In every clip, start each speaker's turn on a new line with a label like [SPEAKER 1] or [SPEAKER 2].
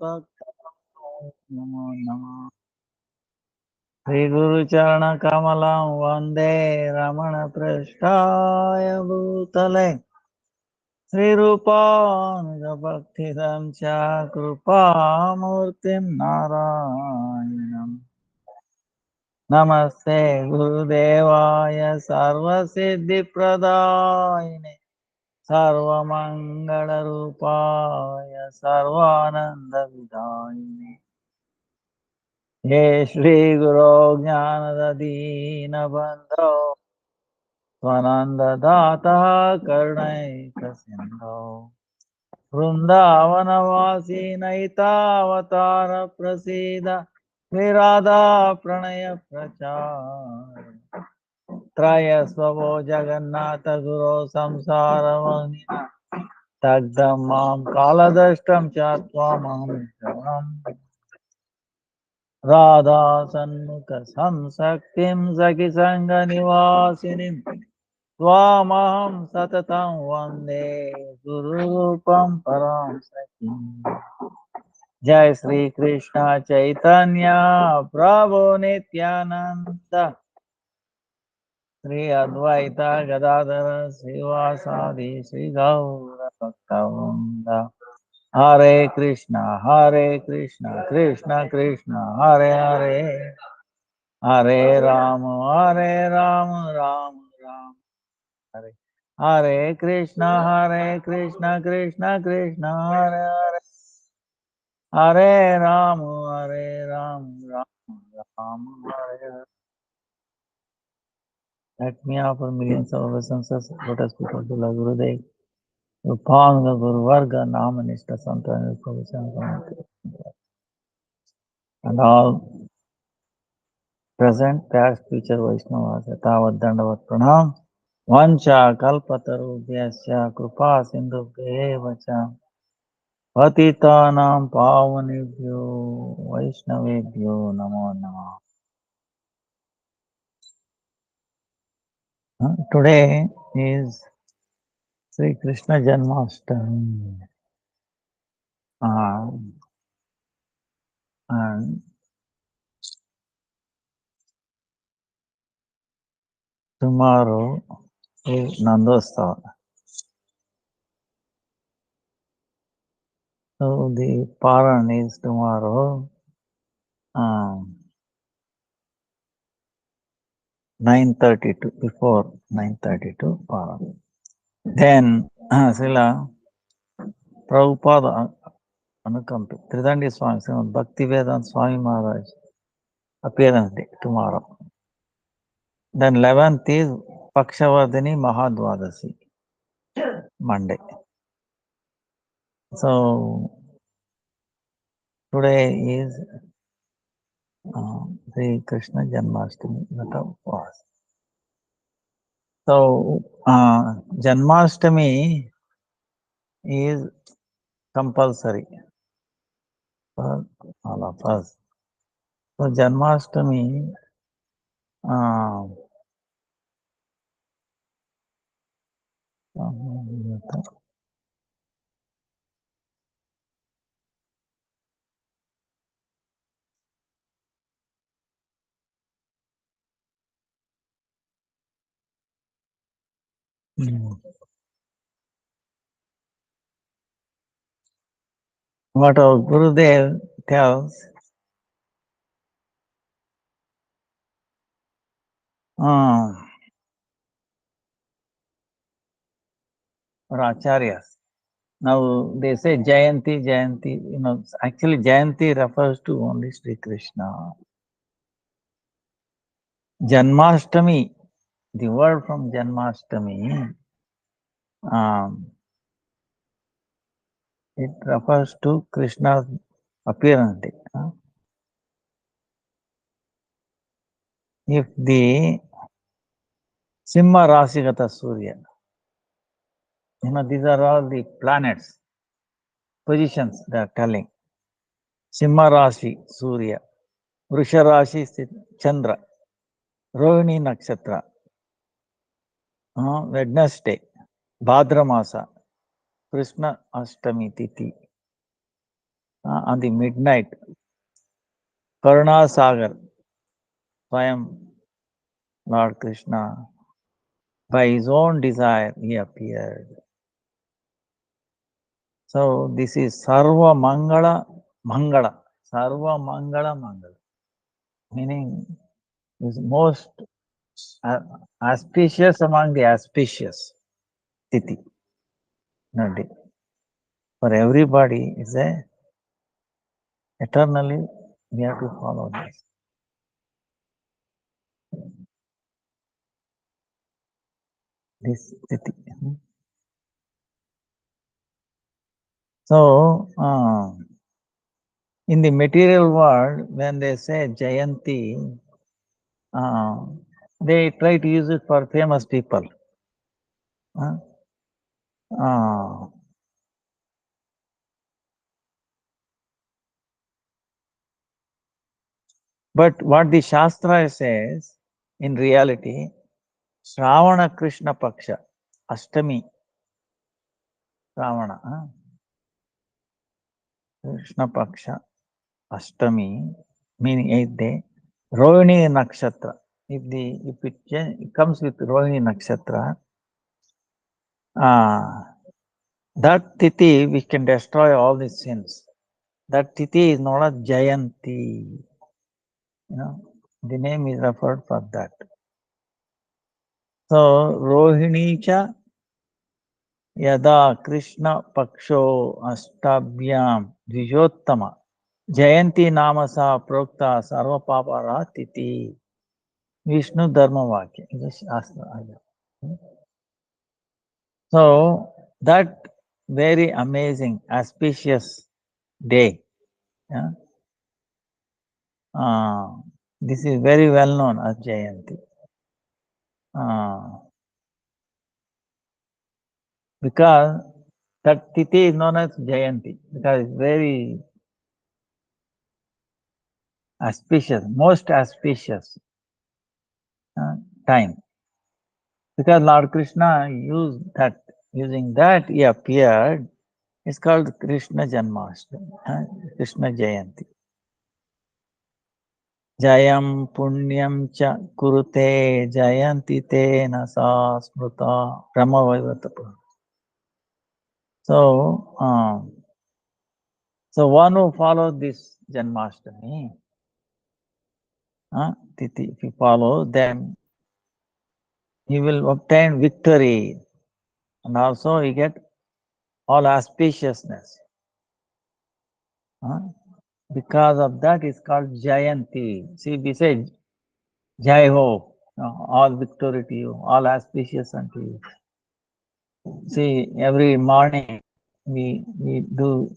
[SPEAKER 1] Namo Namah. Sri Guru Charana Kamalam Vande Ramana Prasthaya Bhutale Sri Rupanuga Bhakti-Vedanta Krupa Murtim Narayanam Namaste Gurudevaya Sarva Siddhi Pradayine Sarva Mangala Rupaya Sarvananda Vidayine Ye Shri Guru Jnana Dina Bandho Swananda Data Karnaika Sindho Vrindavanavasi Naitavatara Prasida Virada Pranaya Prachar Traya Svabo Jagannatha Guru Samsara Vanina Tagdamam Kaladashtam Chatvamam Shavam Radha Sanmukha Samsaktim Zaki Sangha Nivasinim Swamaham Satatam Vande Gurupam Param Sakim Jai Sri Krishna Chaitanya Prabhu Nityananda Sri Advaita Gadadara Srivasadi Sri Gaura Bhaktavrinda Hare Krishna Krishna Krishna Hare Hare Hare Rama Rama Rama Hare Hare Krishna Krishna Krishna Hare Hare Hare Rama Rama Hare Hare. Let me offer millions of obeisances, lotus before the Lord Gurudev, Upanga Guru Varga, Namanishta Santana and all present, past, future Vaishnavas, Yatavad Dandavat Pranam, Vancha Kalpatarubhyasya Krupa Sindhubhyevacha Patitanam Pavanebhyo Vaishnavebhyo Namo Namah. Today is Sri Krishna Janmastami. And tomorrow is Nandostava. So the Paran is tomorrow 9:32, before 9:32 Paran. Then Srila Prabhupada Anukampi, Tridandi Swami, Bhakti-Vedanta Swami Maharaj, appearance day tomorrow. Then 11th is Pakshavardhini Mahadvadasi, Monday. So today is Sri Krishna Janmastami Vrata Upavasa. So Janmastami is compulsory for all of us. So Janmastami what our Gurudev tells, or Acharyas. Now they say Jayanti, Jayanti, actually Jayanti refers to only Sri Krishna. Janmastami, the word from Janmastami, it refers to Krishna's appearance day. If the Simha Rasigata Surya, these are all the planets, positions they are telling. Simha Rasi, Surya, Vrusha Rasi, Chandra, Rohini Nakshatra, Wednesday, Bhadra Masa, Krishna Ashtami Tithi, on the midnight, Karuna Sagar, Swayam Lord Krishna, by his own desire, he appeared. So this is Sarva Mangala Mangala. Sarva Mangala Mangala. Meaning is most auspicious among the auspicious Titi. No, for everybody is a eternally we have to follow this. This Titi. So in the material world, when they say Jayanti, they try to use it for famous people. But what the Shastra says, in reality, Shravana Krishna Paksha, Ashtami, Shravana, Krishna Paksha, Ashtami, meaning 8th day, Rohini Nakshatra. If it comes with Rohini Nakshatra, that Titi we can destroy all the sins. That Titi is known as Jayanti. The name is referred for that. So Rohini cha Yada Krishna Paksho Ashtabhyam Dvijottama Jayanti Namasa Prokta Sarva Papara Titi Vishnu Dharma Vakya. So that very amazing, auspicious day. This is very well known as Jayanti. Because that Titi is known as Jayanti, because it's very auspicious, most auspicious time. Because Lord Krishna using that he appeared, it's called Krishna Janmastami, Krishna Jayanti. Jayam Punyam Cha Kurute Jayanti Te Nasa Smruta Brahmavaivata. So one who follows this Janmastami, Titi, if you follow, then he will obtain victory, and also he get all auspiciousness. Because of that, it's called Jayanti. See, we say Jai Ho, all victory to you, all auspicious unto you. See, every morning we do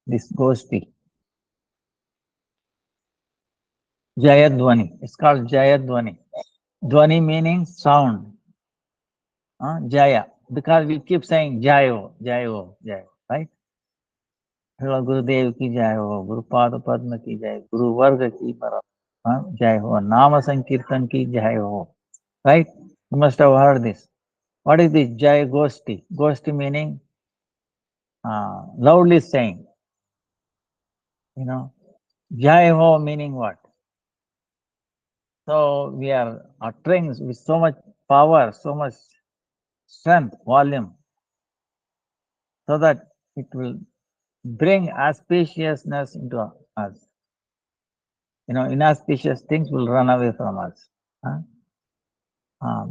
[SPEAKER 1] this Goshti. Jayadvani. It's called Jayadvani. Dvani meaning sound. Jaya. Because we keep saying Jayo, Jayo, Jayo, right? Gurudev ki jai ho, Gurupada Padma ki jai, Guru Varga ki jai ho, Nama Sankirtan ki jai ho. Right? You must have heard this. What is this Jai Goshti? Goshti meaning loudly saying. Jai ho meaning what? So we are uttering with so much power, so much strength, volume, so that it will bring auspiciousness into us. Inauspicious things will run away from us.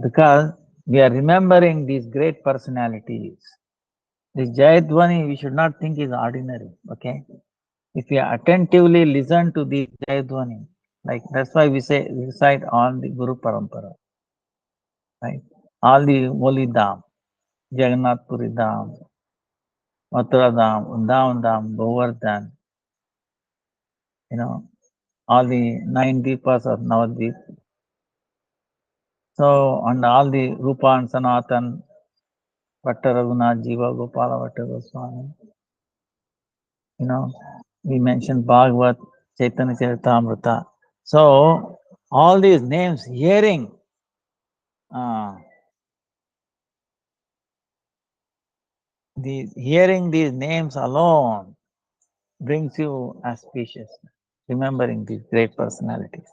[SPEAKER 1] Because we are remembering these great personalities. This Jayadvani, we should not think is ordinary. Okay? If we attentively listen to the Jayadvani, like that's why we say recite all the Guru Parampara. Right? All the holy Dham, Jagannath Puri Dham, Mathura Dham, Vrindavan Dham, Govardhan, all the 9 Deepas of Navadvip. So, and all the Rupa and Sanatan, Vatta Raghunath, Jiva Gopala Vatta Goswami. We mentioned Bhagavat, Chaitanya Charitamrita. So, all these names, hearing, Hearing these names alone brings you auspiciousness, remembering these great personalities.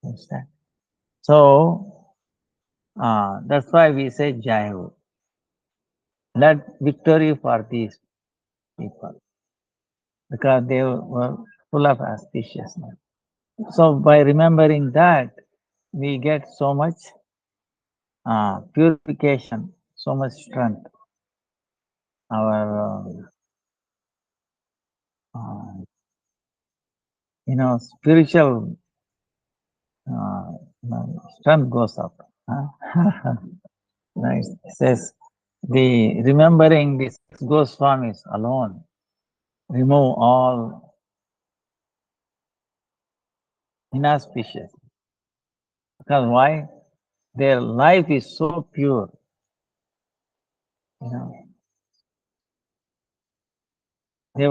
[SPEAKER 1] Understand? So, that's why we say Jayu. Let victory for these people, because they were full of auspiciousness. So, by remembering that, we get so much purification, so much strength. Our spiritual strength goes up. Nice. It says the remembering the six Goswamis alone remove all inauspicious. Because why? Their life is so pure. They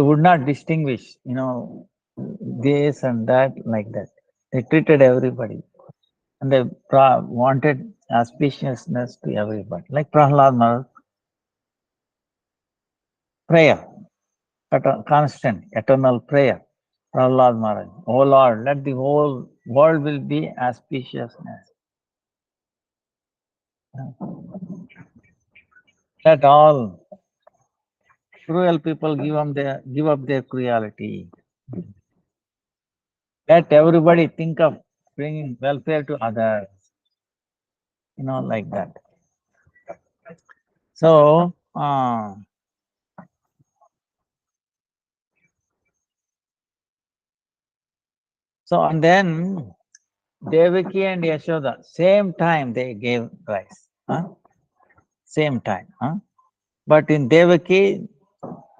[SPEAKER 1] would not distinguish, this and that like that. They treated everybody. And they wanted auspiciousness to everybody. Like Prahlad Maharaj, prayer, constant, eternal prayer. Prahlad Maharaj, oh Lord, let the whole world will be auspiciousness. Let all cruel people give up their cruelty. Let everybody think of bringing welfare to others. Like that. So, and then Devaki and Yashoda, same time they gave rice. Same time. But in Devaki,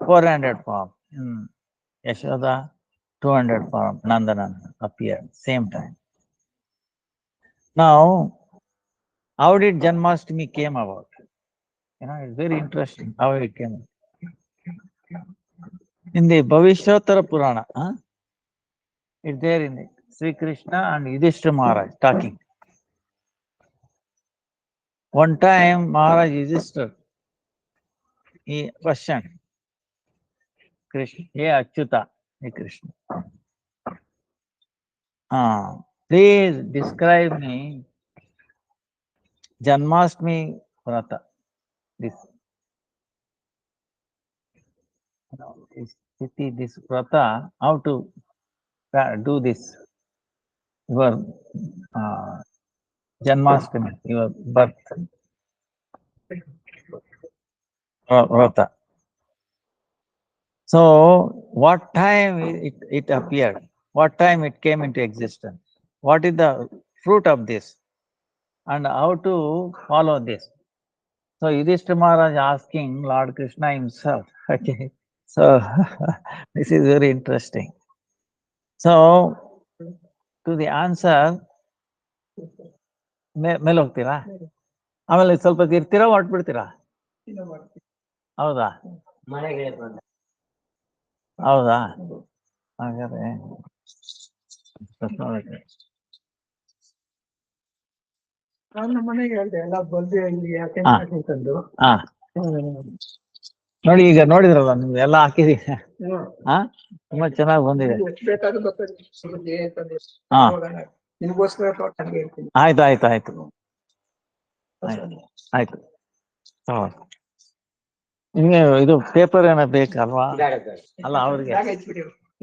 [SPEAKER 1] 400 form. In Yashoda, 200 form. Nandananda appeared same time. Now, how did Janmastami came about? It's very interesting how it came. In the Bhavishyotara Purana, it's there in it. Sri Krishna and Yudhishthira Maharaj talking. One time, Maharaj Yudhishthira, he questioned Krishna, hey Achyuta, hey Krishna, please describe me Janmastami Vrata. This this Vrata, how to do this, your Janmastami, your birth Vrata. So, what time it appeared? What time it came into existence? What is the fruit of this? And how to follow this? So, Yudhishthira Maharaj asking Lord Krishna himself. Okay. So, this is very interesting. So, to the answer, ಮೇಲೆ ಹೋಗ್ತೀರಾ ಆಮೇಲೆ ಸ್ವಲ್ಪ ಇರ್ತೀರಾ ಹೊರಟ್ಬಿಡ್ತೀರಾ ಹೌದಾ ಹೌದಾ ಹಾಗಾದ್ರೆ ನೋಡಿ ಈಗ ನೋಡಿದ್ರಲ್ಲ ನಿಮ್ಗೆ ಎಲ್ಲ ಹಾಕಿದೀನಿ ತುಂಬಾ ಚೆನ್ನಾಗಿ ಬಂದಿದೆ ಆಯ್ತು ಆಯ್ತು ಆಯ್ತು ಆಯ್ತು ನಿಮ್ಗೆ ಇದು ಪೇಪರ್ ಏನೋ ಬೇಕಲ್ವಾ ಅಲ್ಲ ಅವ್ರಿಗೆ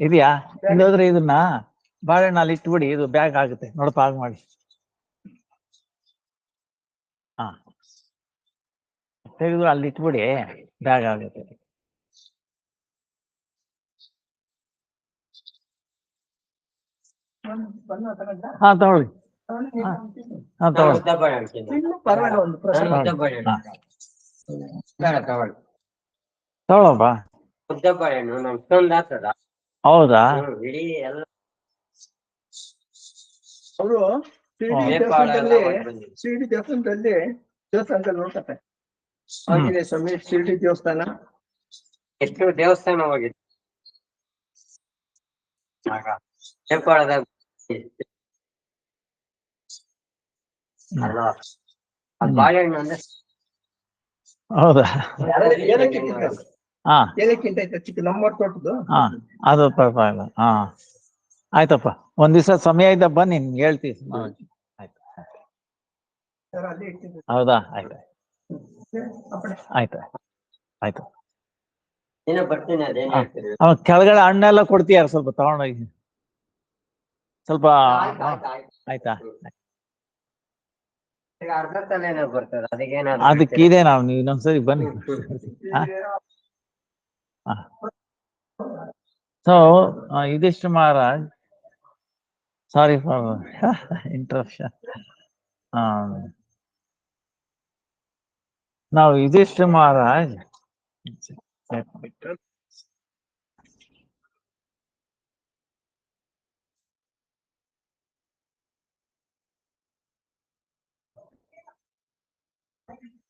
[SPEAKER 1] ಇದೆಯಾ ಇಲ್ಲೋದ್ರೆ ಇದನ್ನ ಬಾಳೆಹಣ್ಣು ಅಲ್ಲಿ ಇಟ್ಬಿಡಿ ಇದು ಬ್ಯಾಗ್ ಆಗುತ್ತೆ ನೋಡಪ್ಪ ಹಾಗೆ ಮಾಡಿ ತೆಗೆದು ಅಲ್ಲಿ ಇಟ್ಬಿಡಿ ಬ್ಯಾಗ್ ಆಗುತ್ತೆ ತಗೊಳ್ಳಿ ತಗೊಳಪ್ಪ ಹೌದಾ ಅವರು ಶಿರಡಿ ದೇವಸ್ಥಾನದಲ್ಲಿ ನೋಡ್ತಾರೆ ಆಂಜನೇಯ ಸ್ವಾಮಿ ಶಿರಡಿ ದೇವಸ್ಥಾನ ಎಷ್ಟು ದೇವಸ್ಥಾನ ಹೋಗಿದೆ ಹೌದಾ? ಹಾ, ಅದು ಪರವಾಗಿಲ್ಲ. ಹಾ, ಆಯ್ತಪ್ಪ. ಒಂದ್ ದಿವಸ ಸಮಯ ಇದ್ದ ಬನ್ನಿ, ನಿಮ್ಗೆ ಹೇಳ್ತೀವಿ. ಆಯ್ತು. ಹೌದಾ? ಆಯ್ತು ಆಯ್ತು ಆಯ್ತು. ಕೆಳಗಡೆ ಹಣ್ಣೆಲ್ಲ ಕೊಡ್ತೀಯ, ಸ್ವಲ್ಪ ತಗೊಂಡೋಗಿ. ಸ್ವಲ್ಪ ಆಯ್ತಾ? ಅದಕ್ಕಿದೆ, ನಾವು ನೀವು ಇನ್ನೊಂದ್ಸರಿ ಬನ್ನಿ. So Yudhishthira Maharaj, sorry for interruption. Now Yudhishthira Maharaj,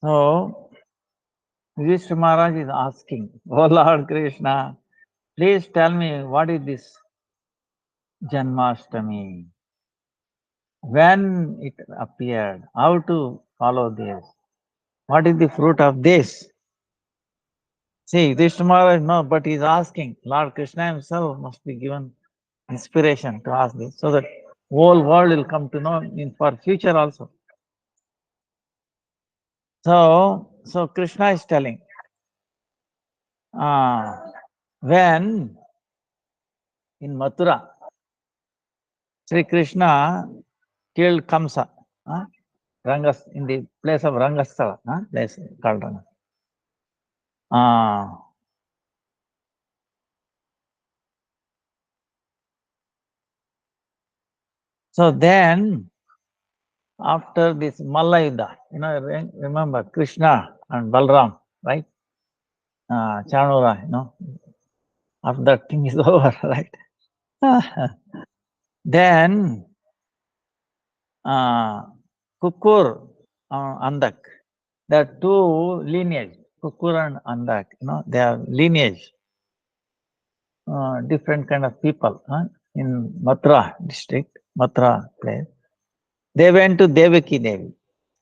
[SPEAKER 1] so Yudhishthira Maharaj is asking, "Oh Lord Krishna, please tell me what is this Janmastami? When it appeared? How to follow this? What is the fruit of this?" See, Yudhishthira Maharaj, no, but he is asking. Lord Krishna himself must be given inspiration to ask this, so that whole world will come to know in for future also. So Krishna is telling, when in Mathura, Sri Krishna killed Kamsa, Rangas, in the place of Rangasthala, place called Ranga. So then, after this Mallayuddha, remember Krishna and Balram, right? Chanura, after that thing is over, right? Then Kukur, Andak, there are two lineage, Kukur and Andak, they are lineage, different kind of people in Mathura district, Mathura place. They went to Devaki Devi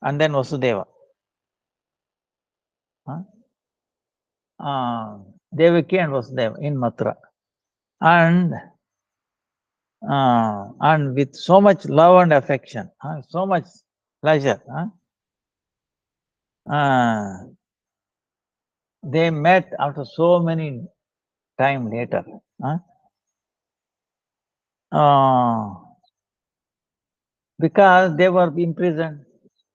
[SPEAKER 1] and then Vasudeva. Devaki and Vasudeva in Mathura. And with so much love and affection, so much pleasure, they met after so many time later. Because they were imprisoned,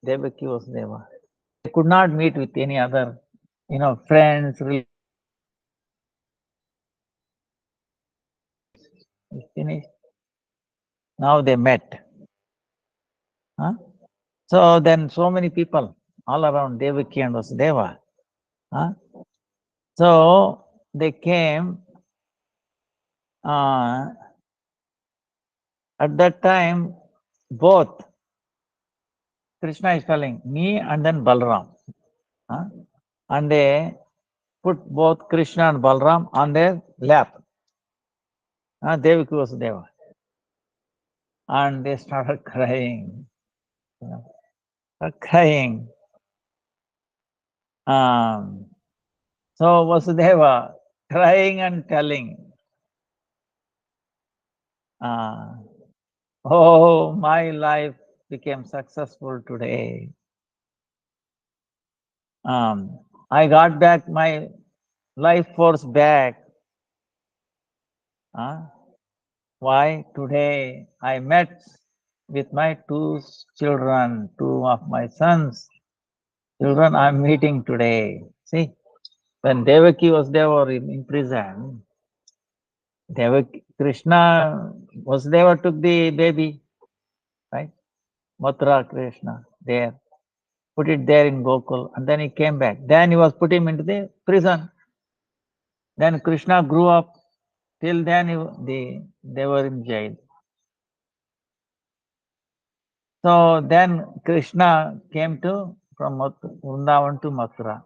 [SPEAKER 1] Devaki Vasudeva. They could not meet with any other, friends, finished. Now they met. So then so many people all around Devaki and Vasudeva. So they came. At that time, both Krishna is telling me and then Balram. And they put both Krishna and Balram on their lap. Devaki Vasudeva. And they started crying. Crying. So Vasudeva crying and telling, oh, my life became successful today. I got back my life force back. Why? Today I met with my two children, two of my sons. Children I'm meeting today. See, when Devaki was there or in prison, Krishna Vasudeva took the baby, right? Mathura Krishna there, put it there in Gokul, and then he came back. Then he was put him into the prison. Then Krishna grew up. Till then they were in jail. So then Krishna came from Vrindavan to Mathura.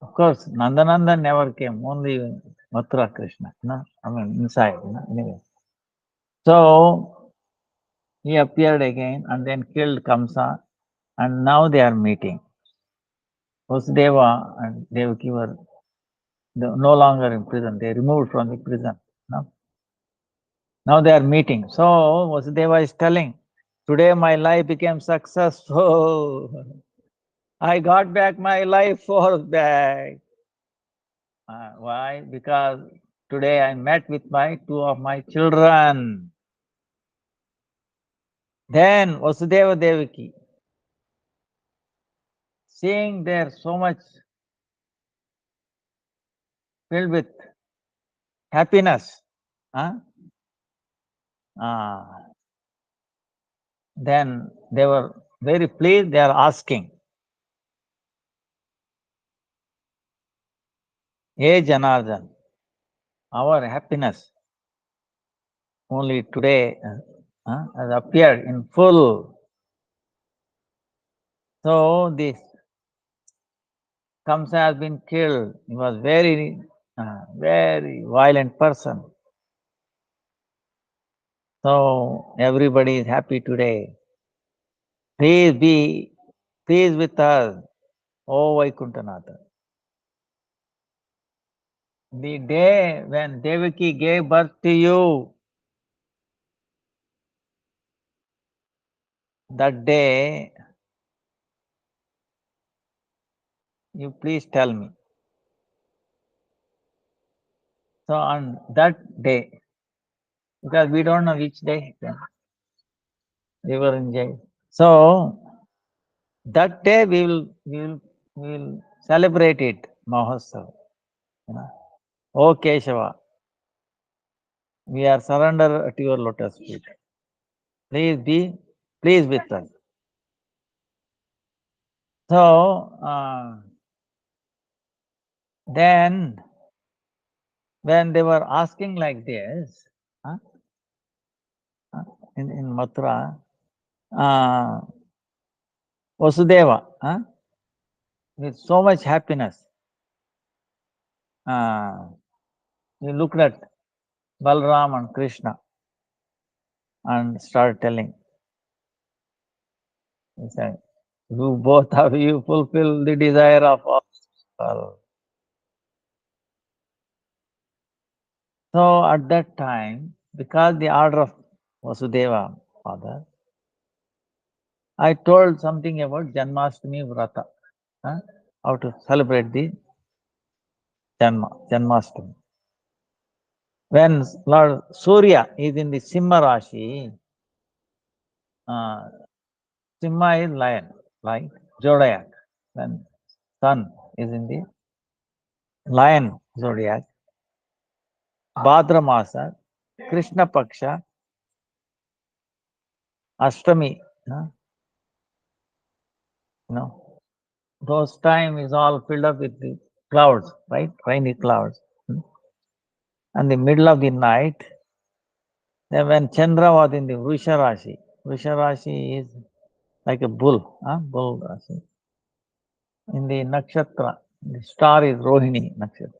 [SPEAKER 1] Of course, Nandananda never came, only Mathura Krishna, inside, anyway. So He appeared again and then killed Kamsa, and now they are meeting. Vasudeva and Devaki were no longer in prison. They removed from the prison. No? Now they are meeting. So Vasudeva is telling, today my life became successful. I got back my life force back. Why? Because today I met with my two of my children. Then Vasudeva Devaki, seeing there so much filled with happiness, huh? Then they were very pleased. They are asking, hey Janardhan, our happiness only today has appeared in full. So this Kamsa has been killed. He was very violent person. So everybody is happy today. Please be pleased with us, O Vaikunthanatha. The day when Devaki gave birth to you, that day, you please tell me. So on that day, because we don't know which day we were in jail. So that day we will celebrate it, Mahotsav. You know. O Keshava, we are surrendered at your lotus feet. Please be pleased with us. So then when they were asking like this, in Mathura, Vasudeva, with so much happiness, he looked at Balram and Krishna and started telling. He said, you both of you fulfill the desire of all. So at that time, because the order of Vasudeva, father, I told something about Janmastami Vrata, how to celebrate the Janmastami. When Lord Surya is in the Simha Rashi, Simha is lion, like Zodiac. When sun is in the lion zodiac, Bhadra Masa, Krishna Paksha, Ashtami, those time is all filled up with the clouds, right? Rainy clouds. And the middle of the night, then when Chandra was in the Vrusha Rashi is like a bull, bull Rashi. In the nakshatra, the star is Rohini nakshatra.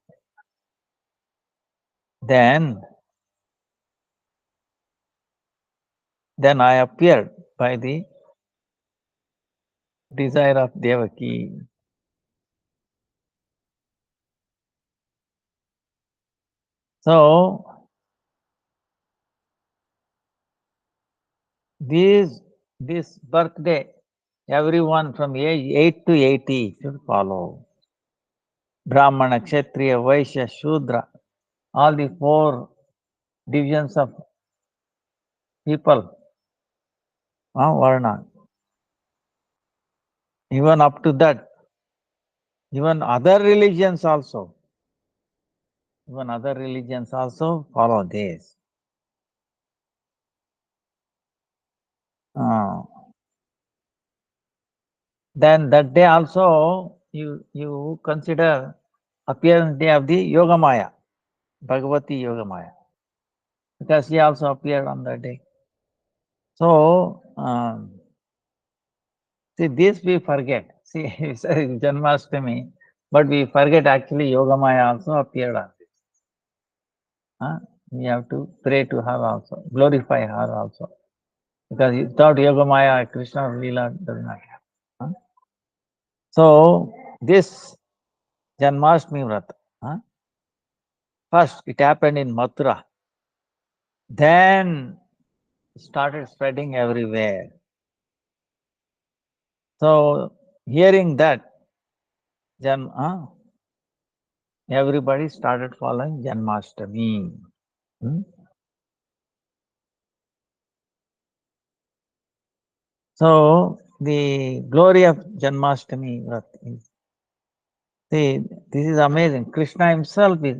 [SPEAKER 1] Then I appeared by the desire of Devaki. So this birthday, everyone from age 8 to 80 should follow. Brahmana, Kshatriya, Vaishya, Shudra, all the 4 divisions of people, Varna. Even up to that, even other religions also follow this. Then that day also you consider appearance day of the Yogamaya, Bhagavati Yogamaya, because she also appeared on that day. So see, this we forget. See, it's Janmastami, but we forget actually Yogamaya also appeared on this. We have to pray to her also, glorify her also. Because without Yogamaya, Krishna Leela does not happen. Huh? So this Janmashtami Vrata, huh? First it happened in Mathura, then started spreading everywhere. So hearing that, everybody started following Janmashtami. Hmm? So the glory of Janmashtami Vrata is, see, this is amazing. Krishna himself is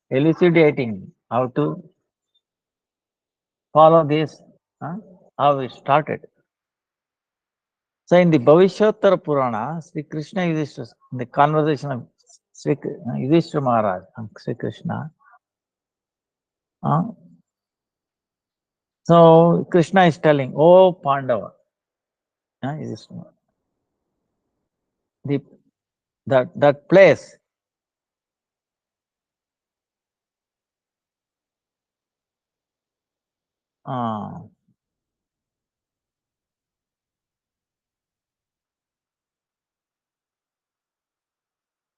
[SPEAKER 1] elucidating how to follow this, how it started. So in the Bhavishottara Purana, Sri Krishna Yudhishthira, in the conversation of Sri Yudhishthira Maharaj and Sri Krishna, so Krishna is telling, oh Pandava, Yudhishthira, the, that place, uh,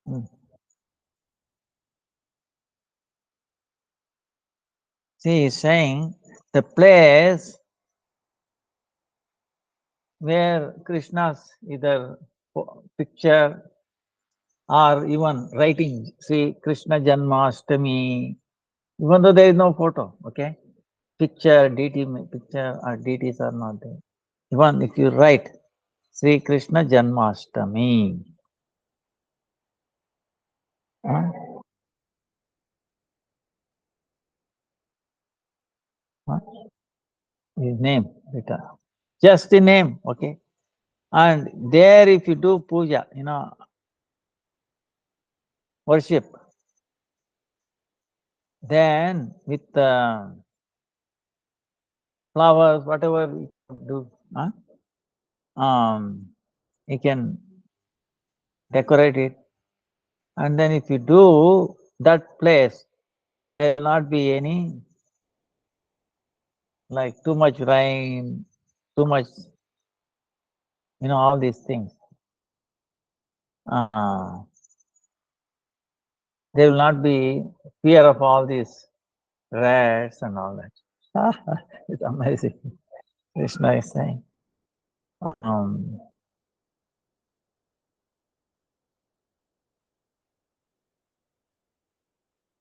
[SPEAKER 1] mm, see, he's saying the place where Krishna's either picture or even writing, see Krishna Janmashtami, even though there is no photo, okay? Picture, deity, picture or deities are not there. Even if you write Sri Krishna Janmashtami, huh? Huh? His name, just the name, okay? And there if you do puja, worship, then with flowers, whatever you do, huh? You can decorate it. And then if you do that place, there will not be any, like too much rain, too much, all these things. There will not be fear of all these rats and all that. It's amazing. Krishna is saying.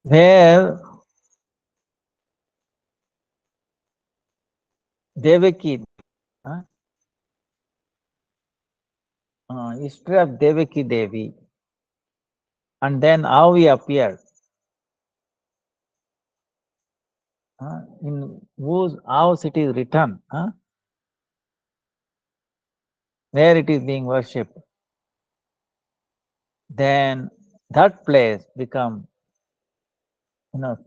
[SPEAKER 1] Where Devaki, history of Devaki Devi, and then how he appeared, in whose house it is written, where it is being worshipped, then that place become,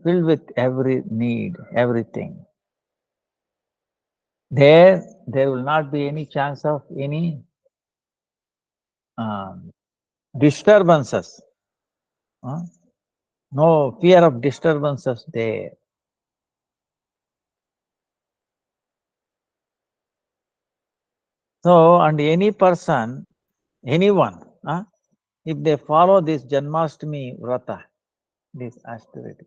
[SPEAKER 1] filled with every need, everything. There will not be any chance of any disturbances. No fear of disturbances there. So, and any person, anyone, if they follow this Janmashtami Vrata, this austerity,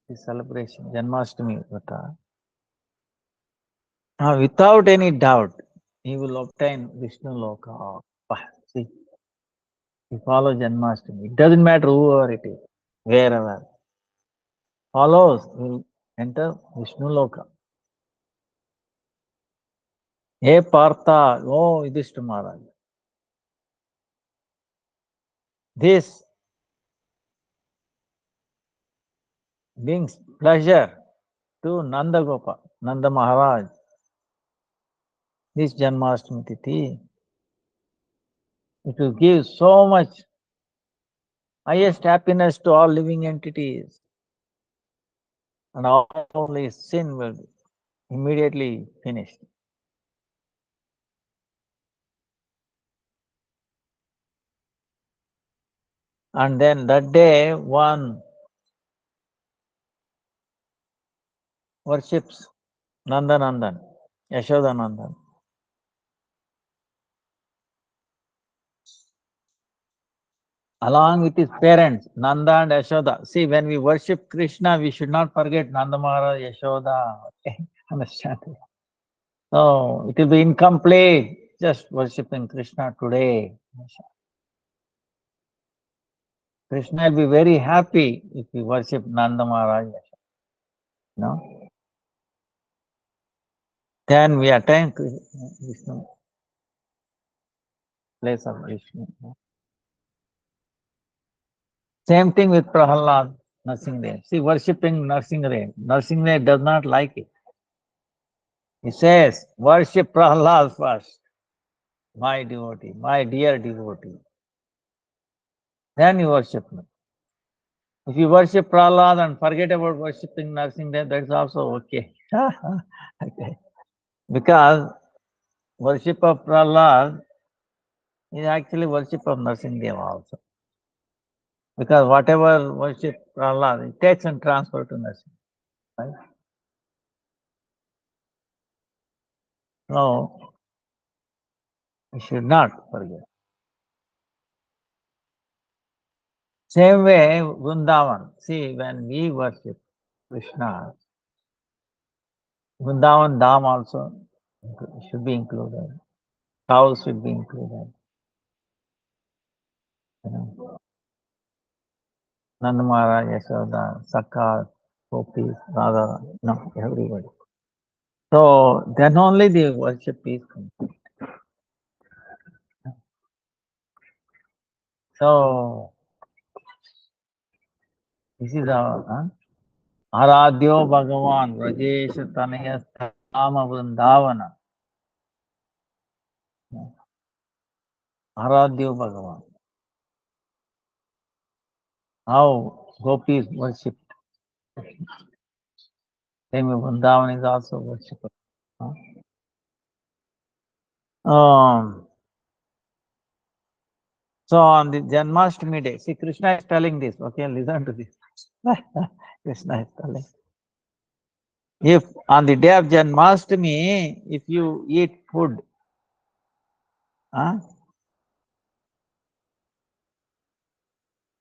[SPEAKER 1] this celebration, Janmashtami Vrata, without any doubt, he will obtain Vishnu Loka. See, he follows Janmashtami. It doesn't matter whoever it is, wherever. Follows, will enter Vishnu Loka. Hey Partha, oh Yudhishthira Maharaj. This brings pleasure to Nanda Gopa, Nanda Maharaj. This Janmashtami Tithi, it will give so much highest happiness to all living entities, and all his sin will be immediately finished. And then that day, one worships Nandanandan Yashodanandan. Along with his parents, Nanda and Yashoda. See, when we worship Krishna, we should not forget Nanda Maharaj, Yashoda. Okay, understand? So it will be incomplete just worshipping Krishna today. Krishna will be very happy if we worship Nanda Maharaj. No? Then we attain Vishnu, place of Vishnu. Same thing with Prahalad, Narsingdev. See, worshipping Narsingdev. Narsingdev does not like it. He says, worship Prahalad first, my devotee, my dear devotee. Then you worship me. If you worship Prahalad and forget about worshipping Narsingdev, that's also okay. Okay. Because worship of Prahalad is actually worship of Narsingdev also. Because whatever worship Prahalad, it takes and transfer to Narsingdev. Right? So, we should not forget. Same way, Vrindavan. See, when we worship Krishna, Vrindavan Dham also should be included. Cows should be included. You know, Nanda Maharaj, Yashoda, Sakha, Gopis, Radha, no, everybody. So then only the worship is complete. So this is our Aradhyo Bhagavan, Rajesh Tanaya Stama Vrindavana. Aradhyo Bhagavan. How gopis worship. Same way Vrindavan is also worshipped. So on the Janmastami day, see Krishna is telling this, okay, listen to this. Krishna is telling. If on the day of Janmastami, if you eat food,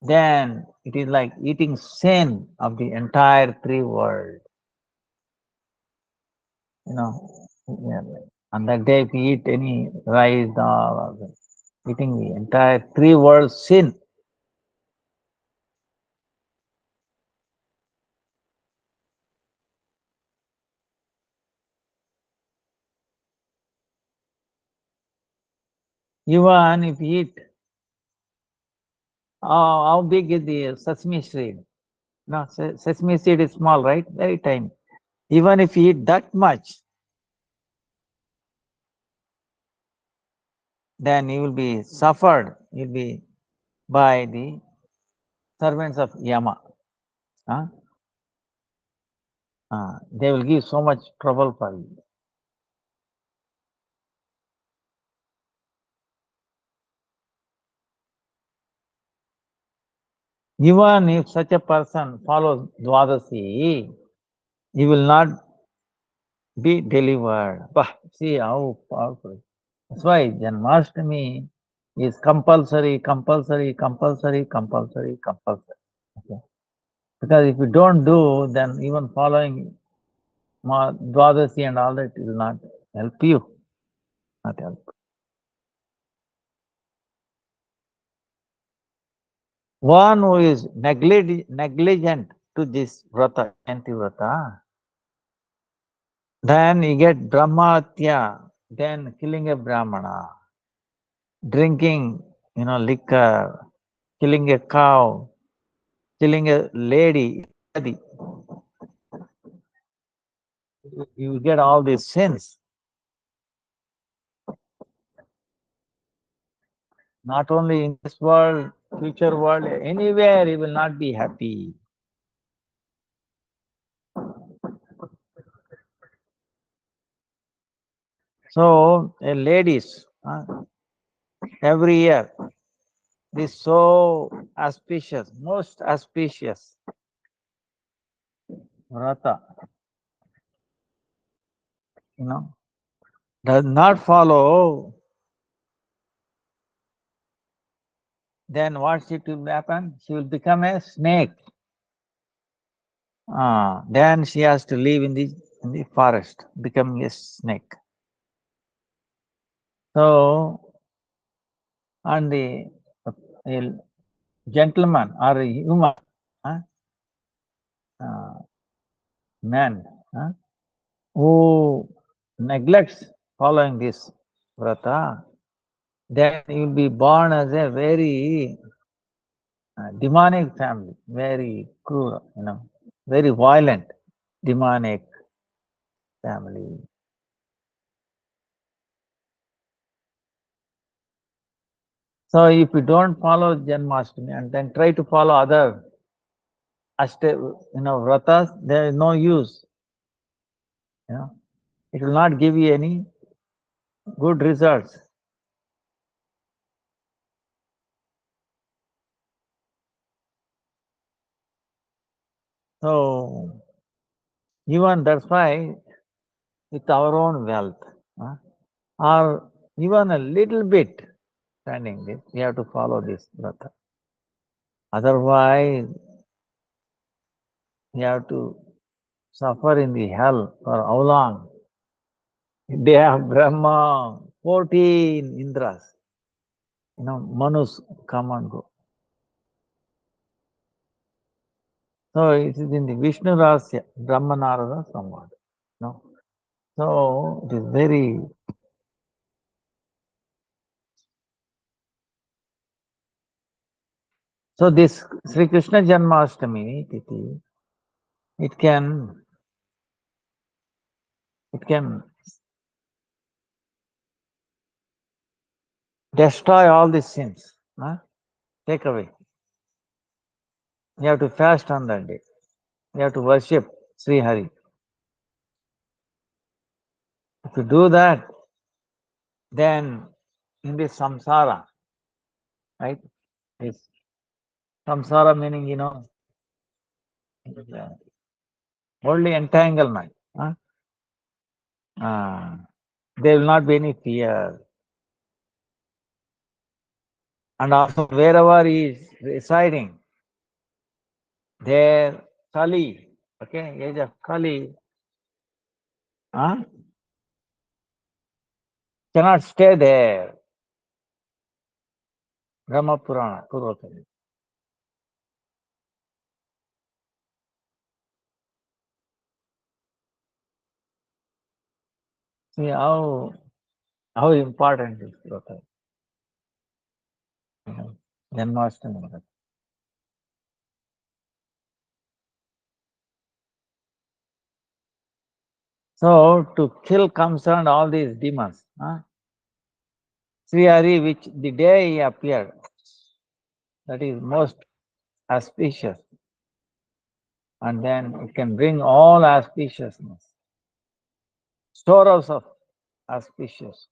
[SPEAKER 1] then it is like eating sin of the entire three world. You know, yeah. On that day, if you eat any rice, dal, eating the entire three world sin. Even if you eat, how big is the sesame seed? No, sesame seed is small, right? Very tiny. Even if you eat that much, then you will be suffered. You'll be by the servants of Yama. They will give so much trouble for you. Even if such a person follows Dwadasi, he will not be delivered. Bah, see how powerful. That's why Janmastami is compulsory, compulsory, compulsory, compulsory, compulsory. Okay. Because if you don't do, then even following Dwadasi and all that will not help you. Not help. One who is negligent to this vrata, anti-vrata, then you get Brahmatya, then killing a Brahmana, drinking, liquor, killing a cow, killing a lady. You get all these sins. Not only in this world, future world, anywhere you will not be happy. So, ladies, every year, this so auspicious, most auspicious Vrata, does not follow, then what she will happen? She will become a snake. Then she has to live in the forest, becoming a snake. So, and a gentleman or a human, uh, uh, man, who neglects following this vrata, then he will be born as a very demonic family, very cruel, very violent, demonic family. So if you don't follow Janmastami and then try to follow other vratas, there is no use. It will not give you any good results. So even that's why with our own wealth, or even a little bit standing this, we have to follow this vrata. Otherwise, we have to suffer in the hell for how long? They have Brahma, 14 Indras. Manus come and go. So it is in the Vishnu Rasya, Brahma Narada Samvad. No? So it is very. So this Sri Krishna Janmashtami Tithi, it can destroy all the sins. Take away. You have to fast on that day. You have to worship Sri Hari. If you do that, then in this samsara, right? This samsara meaning, only entanglement. There will not be any fear. And also wherever he is residing, there Kali, age of Kali, cannot stay there. Brahma Purana, Purvakali. See how important this Purvakali. Janmashtami. So to kill concerned all these demons, Sri Hari, which the day he appeared, that is most auspicious. And then it can bring all auspiciousness, storehouse of auspiciousness.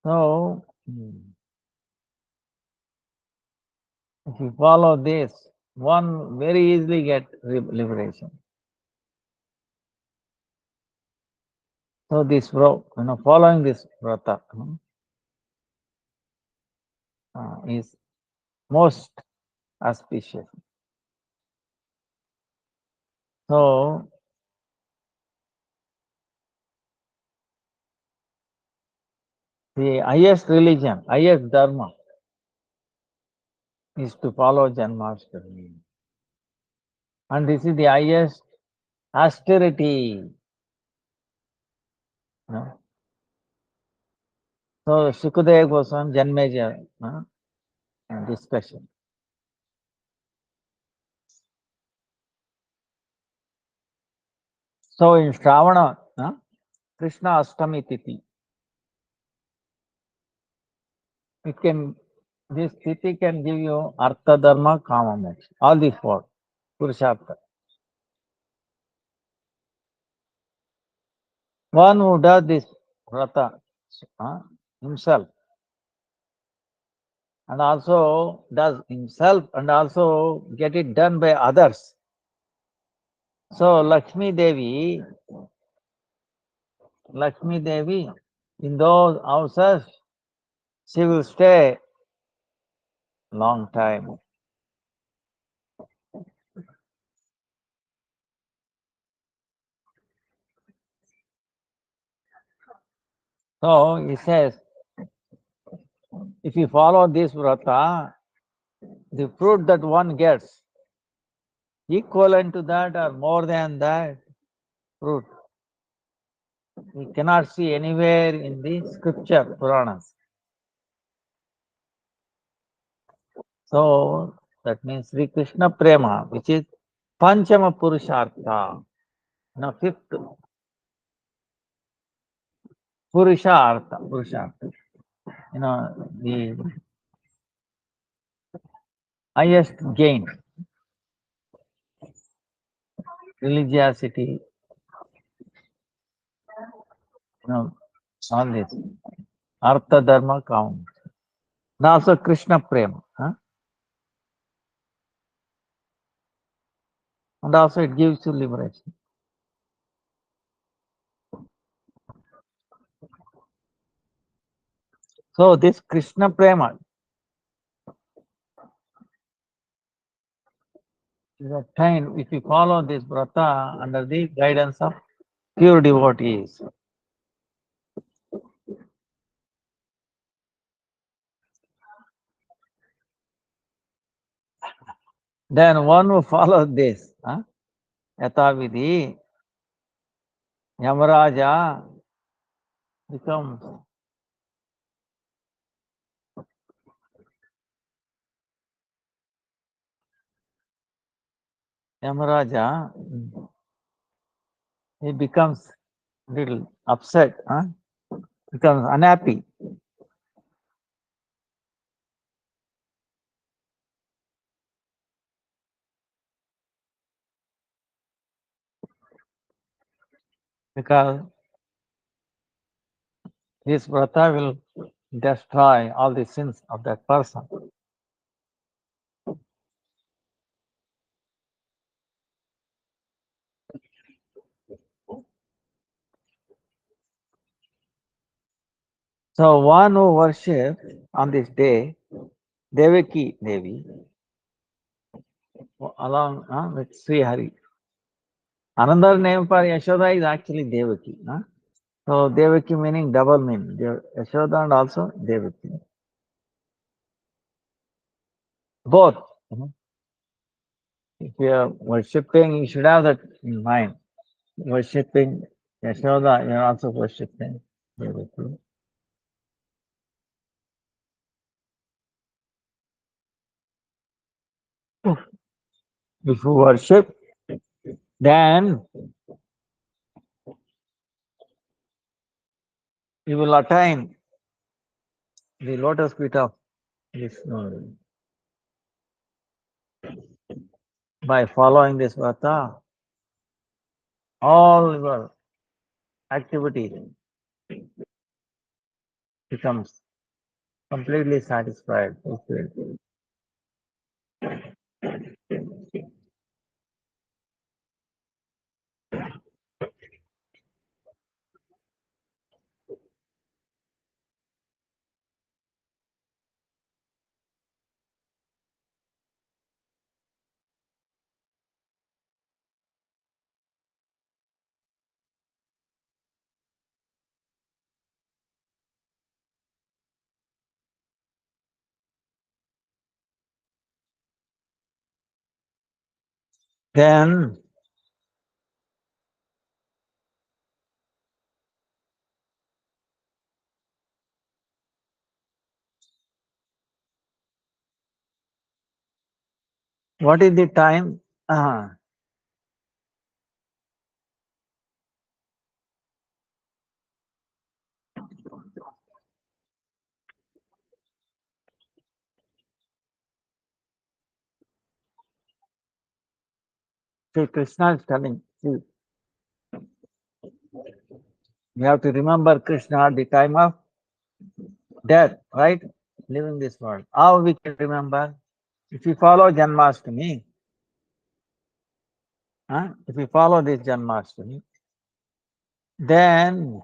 [SPEAKER 1] So, if you follow this, one very easily get liberation. So this, following this vrata is most auspicious. So the highest religion, highest dharma is to follow Janmashtami. And this is the highest austerity. So Shukadeva Goswami Janmeja discussion. So in Shravana, Krishna Ashtami Tithi, this Tithi can give you Artha Dharma Kama Moksha, all these four, Purushartha. One who does this vrata himself, and also does himself and also get it done by others. So Lakshmi Devi, in those houses, she will stay long time. So he says, if you follow this vrata, the fruit that one gets, equivalent to that or more than that fruit, we cannot see anywhere in the scripture Puranas. So that means Sri Krishna Prema, which is Panchama Purushartha. Now fifth Purushartha. The highest gain, religiosity, all this. Artha Dharma count. And also Krishna Prema. And also it gives you liberation. So this Krishna Prema is obtained if you follow this vrata under the guidance of pure devotees. Then one who follows this, Yatavidhi, Yamaraja becomes Yamaraja, he becomes little upset, becomes unhappy. Because this vrata will destroy all the sins of that person. So one who worships on this day, Devaki Devi, along with Sri Hari. Another name for Yashoda is actually Devaki. So Devaki meaning double meaning. Yashoda and also Devaki. Both. If you are worshipping, you should have that in mind. Worshipping Yashoda, you are also worshipping Devaki. If you worship, then you will attain the lotus feet of Vishnu by following this vrata. All your activity becomes completely satisfied, fulfilled. Then what is the time? See, Krishna is telling, see, you have to remember Krishna at the time of death, right? leaving this world. How we can remember? If we follow Janmastami, if we follow this Janmastami, then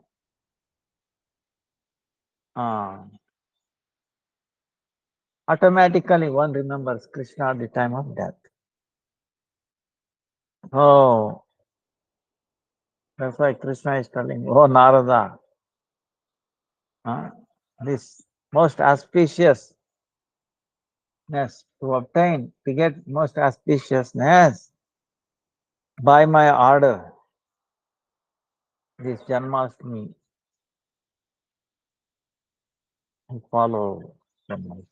[SPEAKER 1] automatically one remembers Krishna at the time of death. Oh, that's why Krishna is telling, oh Narada, this most auspiciousness to get most auspiciousness by my order, this Janmashtami, I follow Janmashtami.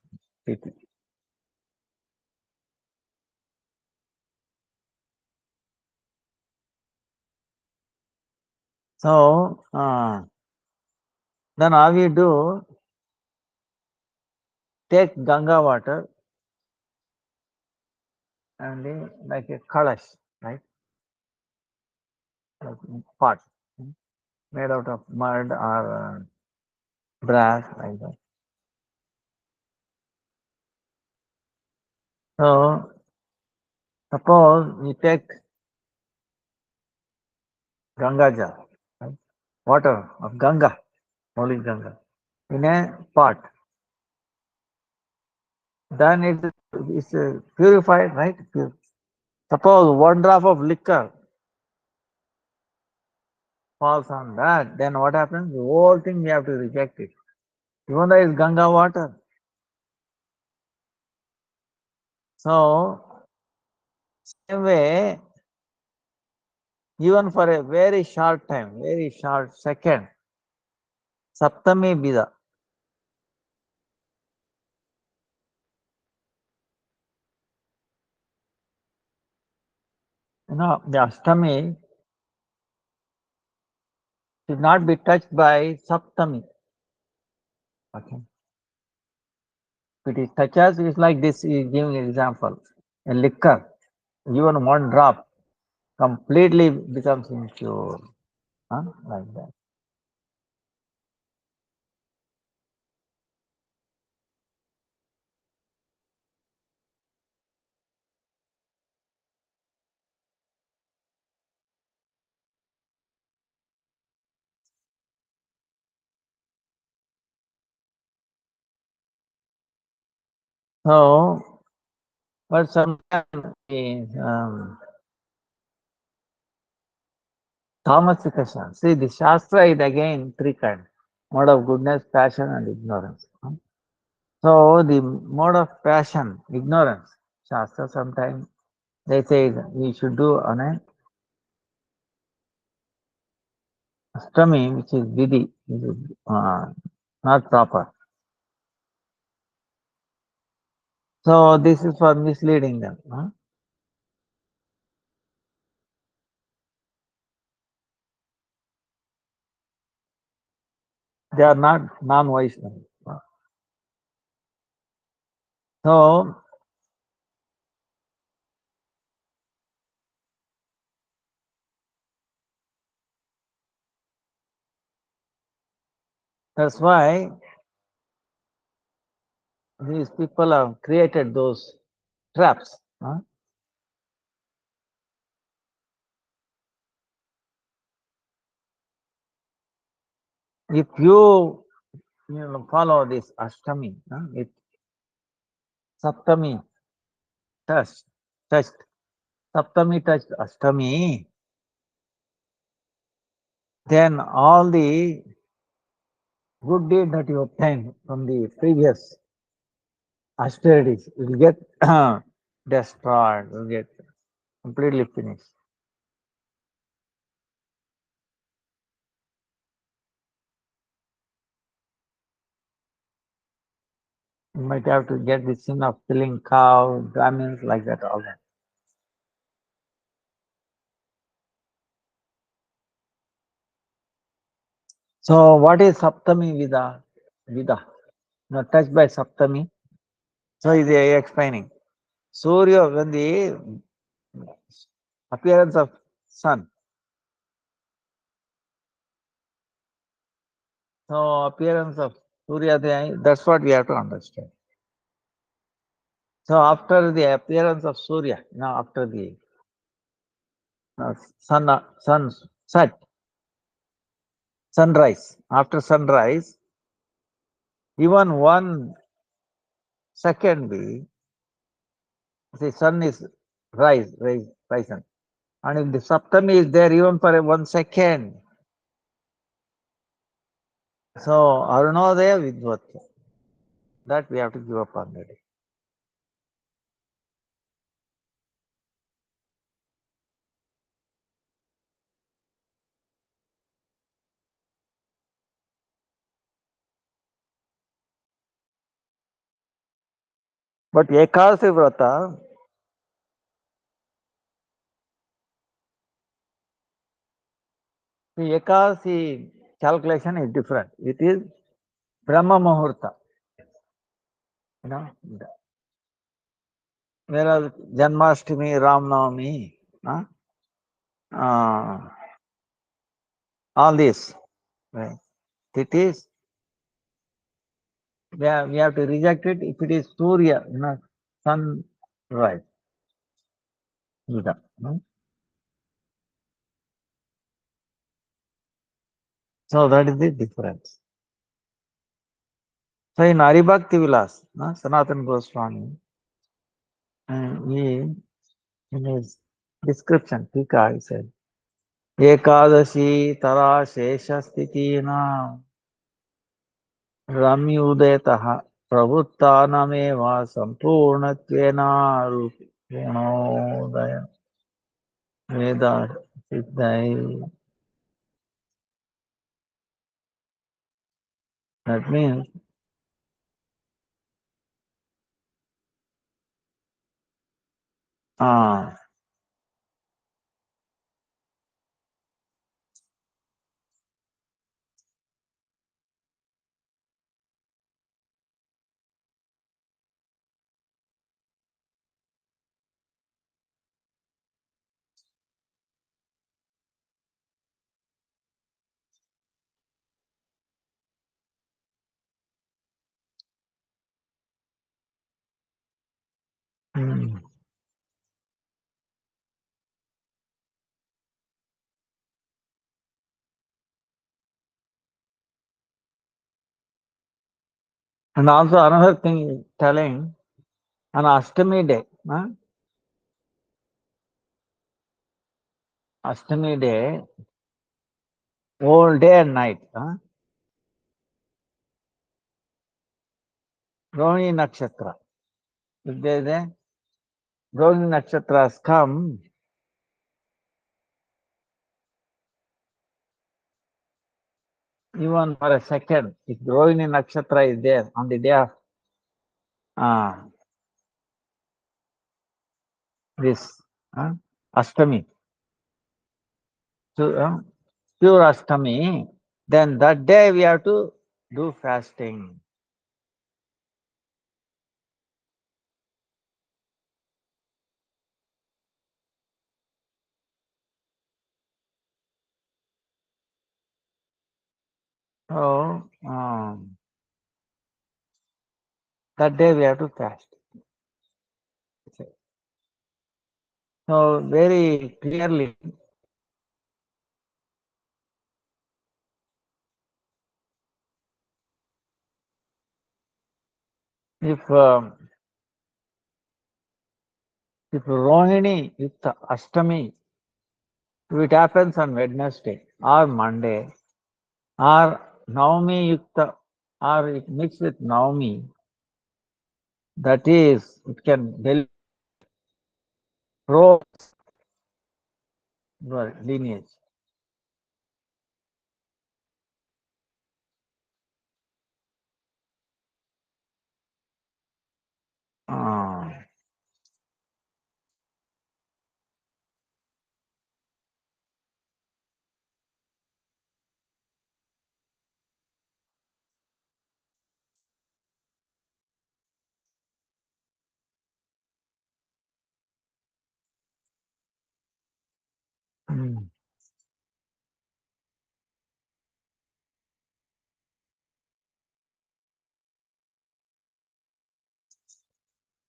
[SPEAKER 1] So, then all we do, take Ganga water and like a kalash, right? Like a pot made out of mud or brass, like that. So, suppose we take Ganga jar, right? Water of Ganga, holy Ganga, in a pot. Then it is purified, right? Suppose one drop of liquor falls on that, then what happens? The whole thing we have to reject it. Even though it's Ganga water. So, same way, even for a very short time, very short second, Saptami Bida. The Ashtami should not be touched by Saptami. Okay. If it is touches, it's like this, is giving an example. A liquor, even one drop, completely becomes impure. Like that. So, but sometimes Tamasica. See, the Shastra is again three kinds: mode of goodness, passion, and ignorance. So, the mode of passion, ignorance, Shastra sometimes they say we should do on a Ashtami, which is Vidhi, which is not proper. So, this is for misleading them. They are not non-Vaishnavas. So, that's why these people have created those traps. If you follow this Ashtami, with Saptami touched, Saptami touched Ashtami, then all the good deed that you obtained from the previous austerities will get destroyed, will get completely finished. You might have to get the sin of killing cow, Brahmins, like that, all that. So, what is Saptami Vida? Vida, not touched by Saptami. So, is explaining. Surya, when the appearance of sun, so appearance of Suryodaya, that's what we have to understand. So after the appearance of Surya, after the sun set, sunrise, after sunrise, even 1 second the sun is risen. And if the Saptami is there even for 1 second, so Arunodaya Vidvatya, that we have to give up on the day. But Ekadasi Vrata, the Ekadasi calculation is different. It is Brahma Muhurta. Whereas Janmastami, Ramnavami, all this, right? It is, we have to reject it if it is Surya, sunrise. So that is the difference. So in Haribhakti Vilas, Sanatana Goswami, he, in his description, Tika, he said, Ekadashi Tara Shesha Stitina Rami Udetaha Prabhuttanameva Sampurnatvena Rupinodaya Veda Siddhai. That means and also another thing telling on Ashtami day, Ashtami day, whole day and night, Rohini Nakshatra. If there is a Rohini Nakshatra has come, even for a second, if Rohini Nakshatra is there on the day of this Ashtami, pure Ashtami, then that day we have to do fasting. So that day we have to fast. So very clearly, if Rohini Yukta Ashtami, if it happens on Wednesday or Monday, or Navami Yukta, or it mixed with Navami, that is, it can pro lineage.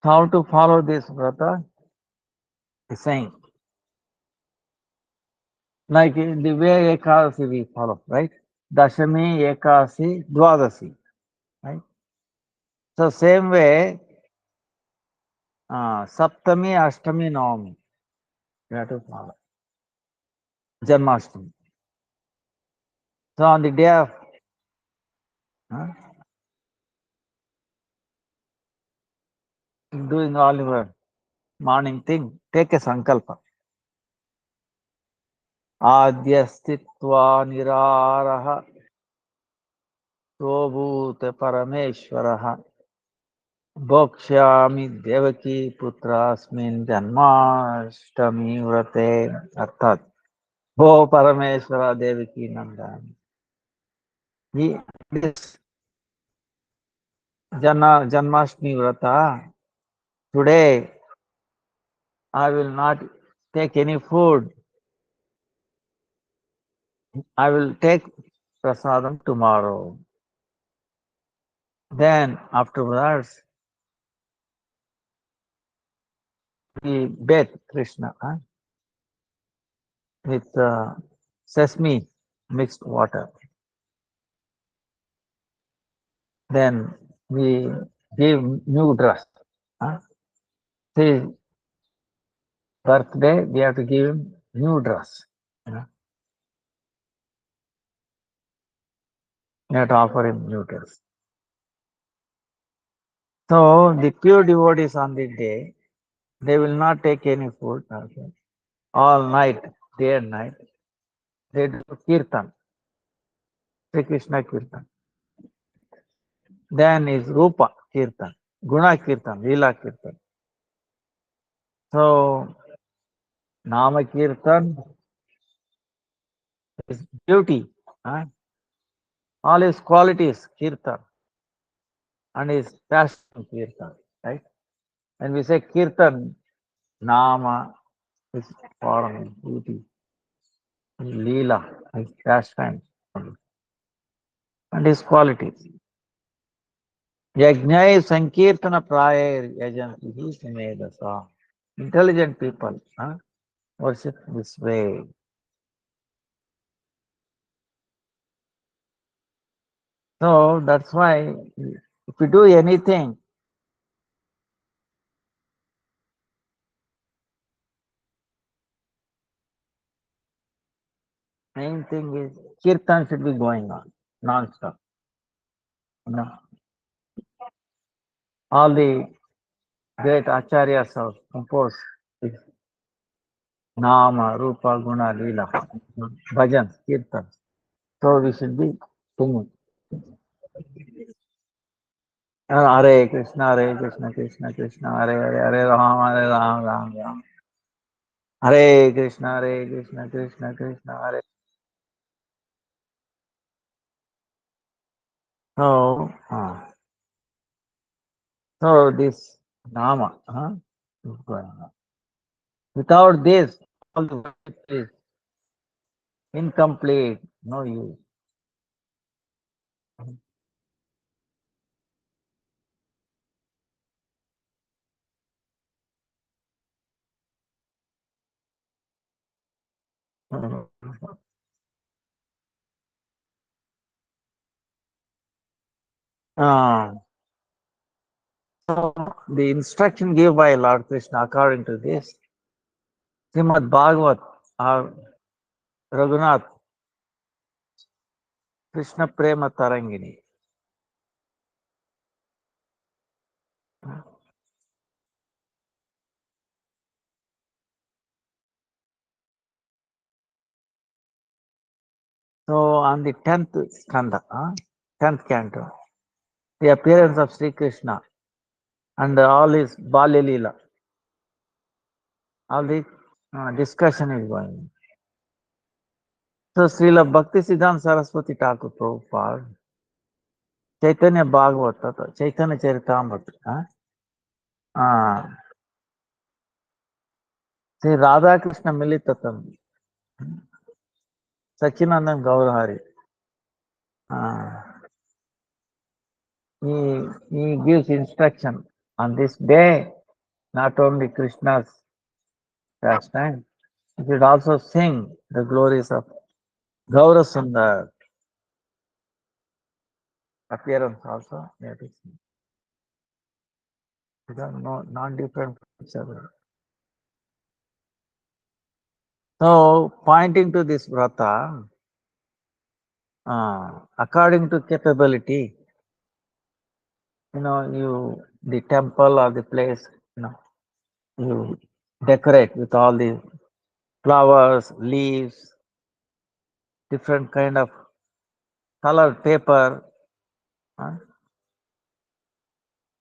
[SPEAKER 1] How to follow this vrata? He's saying, like in the way Ekadasi we follow, right? Dashami, Ekadasi, Dwadasi, right? So same way, Saptami, Ashtami, Navami, we have to follow. Janmastami. So on the day of doing all your morning thing, take a sankalpa. Adyastitva niraraha sobhute parameshwaraha bhokshyami devaki putrasmin janmashtami vrate arthat ho parameshwara devaki nandani. This Janmashtami vrata, today I will not take any food. I will take prasadam tomorrow. Then afterwards, we bathe Krishna with sesame mixed water. Then we give new dress. His birthday, we have to give him new dress. We have to offer him new dress. So the pure devotees on the day, they will not take any food. All night, day and night, they do kirtan, Sri Krishna kirtan. Then is Rupa kirtan, Guna kirtan, Leela kirtan. So Nama kirtan is beauty, all his qualities kirtan, and his passion kirtan, right? When we say kirtan, Nama is form, beauty, Leela, his pastime, and his qualities. Yajnai Sankirtana Prayar Yajanti Samedasa. Intelligent people worship this way. So that's why if you do anything, main thing is kirtan should be going on non-stop. All the great acharyas have composed this Nama, Rupa, Guna, Leela, bhajans, kirtan. So we should be singing. Hare Krishna, Krishna Krishna, Hare Ram, Ram Ram. Hare Krishna, Krishna Krishna, Hare. So, so this Nama is going on. Without this, all the worship is incomplete, no use. So the instruction given by Lord Krishna according to this, Srimad Bhagavat or Raghunath Krishna Prema Tarangini. So on the 10th skanda, 10th canto, the appearance of Sri Krishna and all his Balya Leela, all the discussion is going on. So Srila Bhakti-Vidanta Saraswati Thakur Prabhupada, Chaitanya Bhagavata, Chaitanya Charitamrita, Sri Radha Krishna Militatam, Sachinandan Gaurahari, he gives instruction On this day, not only Krishna's pastime, you should also sing the glories of Gaura Sundar appearance also. That is, because no, non-different from each other. So, pointing to this vrata, according to capability, the temple or the place, you decorate with all the flowers, leaves, different kind of colored paper.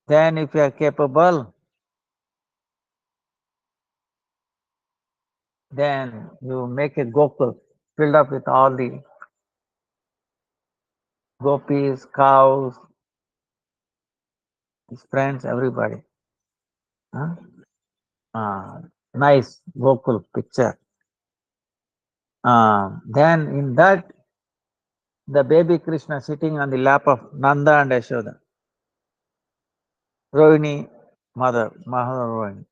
[SPEAKER 1] Then if you are capable, then you make a gokul filled up with all the gopis, cows, his friends, everybody. Nice gokul picture. Then in that, the baby Krishna sitting on the lap of Nanda and Yashoda, Rohini, mother, Maharohini,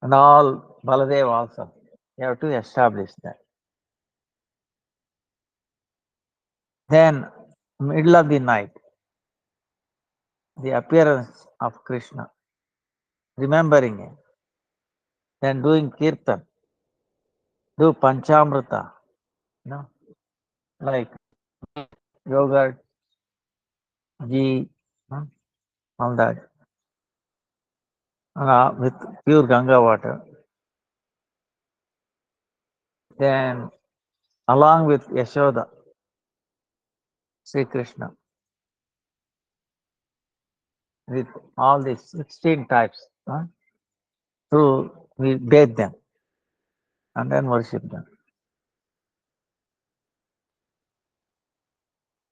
[SPEAKER 1] and all Baladev also. You have to establish that. Then, middle of the night, the appearance of Krishna, remembering him, then doing kirtan, do panchamrita, like yogurt, ghee, all that, with pure Ganga water. Then, along with Yashoda, Sri Krishna, with all these 16 types, we bathe them and then worship them.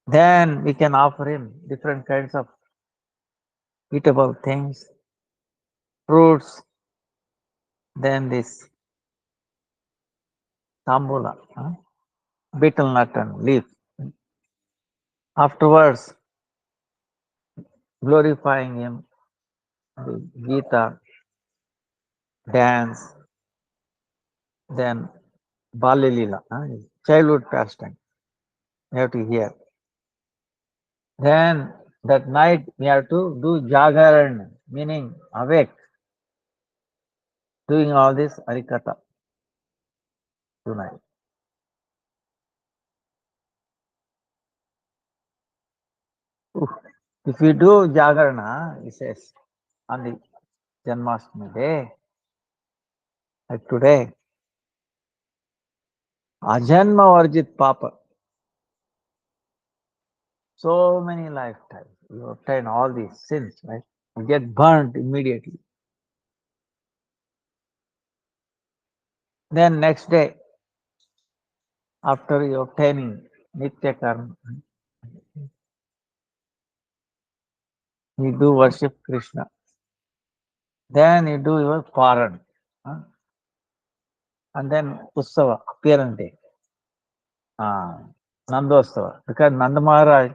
[SPEAKER 1] Then we can offer him different kinds of eatable things, fruits, then this tambula, betel nut and leaf. Afterwards, glorifying him, the Gita, dance, then Balilila, childhood pastime. You have to hear. Then that night we have to do jagaran, meaning awake, doing all this harikatha tonight. If we do jagarana, he says, on the Janmastami day, like today, ajanma varjit papa, so many lifetimes, you obtain all these sins, right? You get burnt immediately. Then next day, after you obtaining nitya karma, you do worship Krishna. Then you do your paran. And then Utsava, appearance day. Nandosava. Because Nanda Maharaj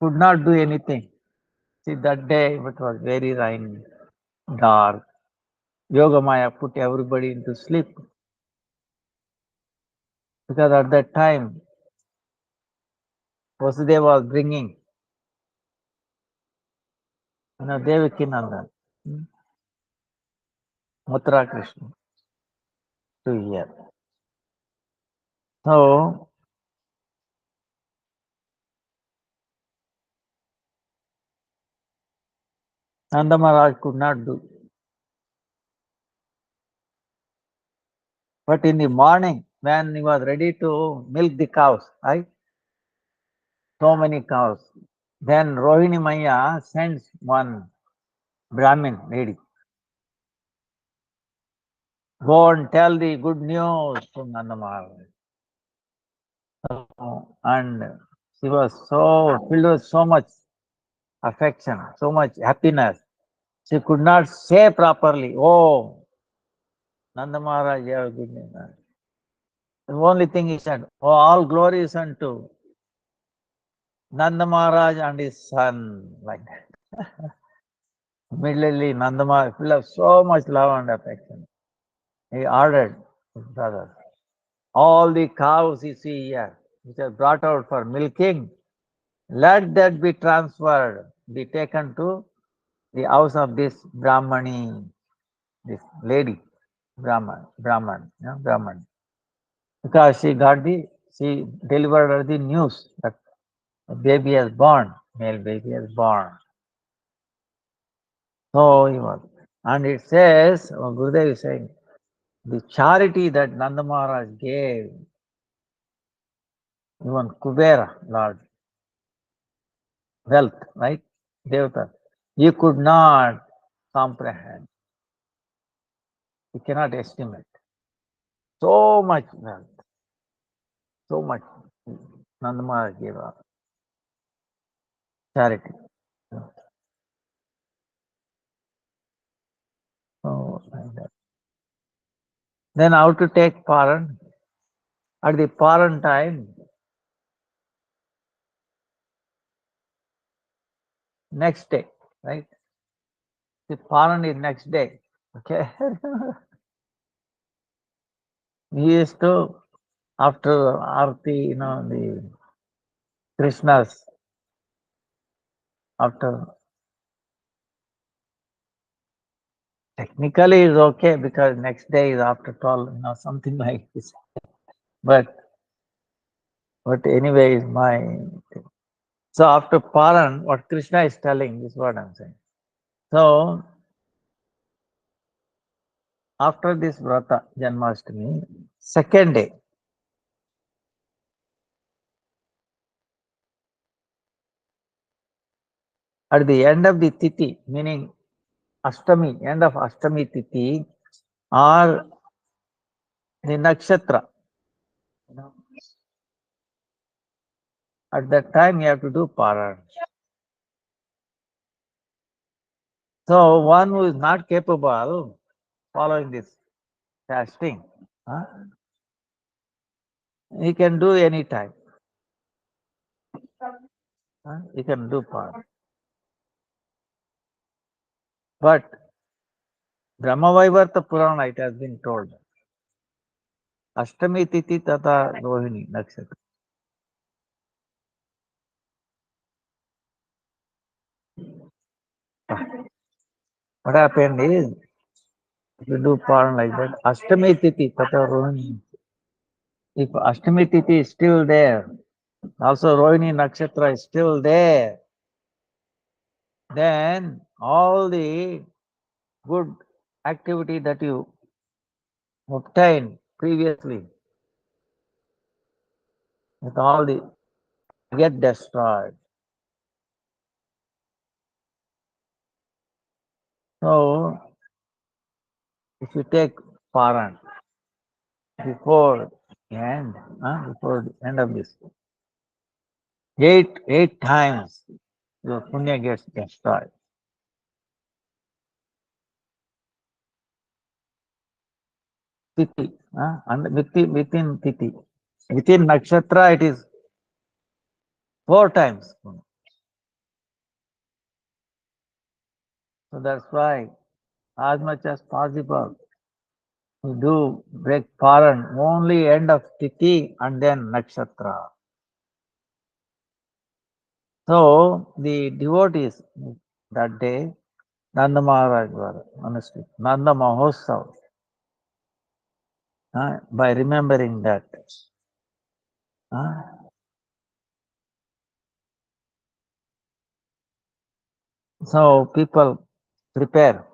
[SPEAKER 1] could not do anything. See, that day it was very rainy, dark. Yogamaya put everybody into sleep. Because at that time, Vasudeva was bringing, Devaki Nandan, Mathura Krishna to hear. So, Nanda Maharaj could not do. But in the morning, when he was ready to milk the cows, right? So many cows. Then Rohini Maya sends one Brahmin lady. Go and tell the good news to Nanda Maharaj. And she was so filled with so much affection, so much happiness. She could not say properly, oh, Nanda Maharaj, you have good news. The only thing he said, oh, all glory is unto Nanda Maharaj and his son, like that. Immediately Nandamara, full of so much love and affection, he ordered his brothers, all the cows you see here, which are brought out for milking, let that be transferred, be taken to the house of this Brahmani, this lady, Brahman. Because she delivered her the news that a baby has born, male baby has born. So he was, and it says, Gurudev is saying, the charity that Nanda Maharaj gave, even Kubera, Lord, wealth, right? Devata, you could not comprehend, you cannot estimate. So much wealth, so much Nanda Maharaj gave us, charity. So, like that. Then how to take Paran? At the Paran time, next day, right? The Paran is next day. Okay. We used to, after Arti, the Krishna's, after, technically is okay because next day is after 12, something like this. But anyway, is my. So after Paran, what Krishna is telling is what I'm saying. So after this Vrata, Janmastami, second day, at the end of the Tithi, meaning Ashtami, end of Ashtami Tithi, or the Nakshatra, at that time you have to do Paran. So one who is not capable following this fasting, he can do any time. He can do Paran. But Brahmavaivarta Purana, it has been told, Ashtami Tithi Tata Rohini Nakshatra. What happened is, if you do Paran like that, Ashtami Tithi Tata Rohini. If Ashtami Tithi is still there, also Rohini Nakshatra is still there, then all the good activity that you obtained previously, with all the get destroyed. So if you take Paran before before the end of this, eight times your punya gets destroyed. Tithi, and within Tithi. Within Nakshatra, it is 4 times. So that's why, as much as possible, we do break Paran only end of Tithi and then Nakshatra. So the devotees that day, Nanda Maharaj was, honestly, Nanda Mahotsav, by remembering that. So people prepare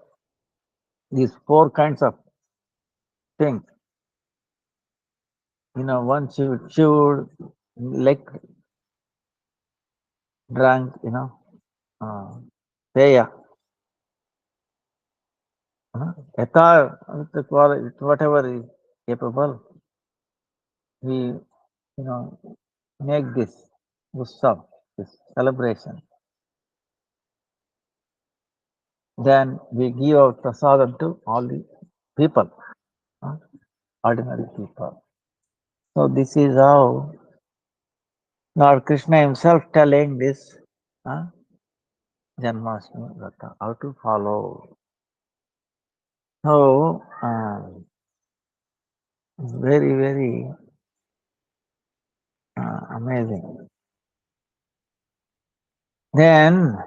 [SPEAKER 1] these 4 kinds of things. One should like drunk, peya, whatever is capable, we, make this utsav, this celebration. Then we give out prasadam to all the people, ordinary people. So this is how Lord Krishna himself telling this. Janmastami Vrata, how to follow. So, it's very, very amazing. Then,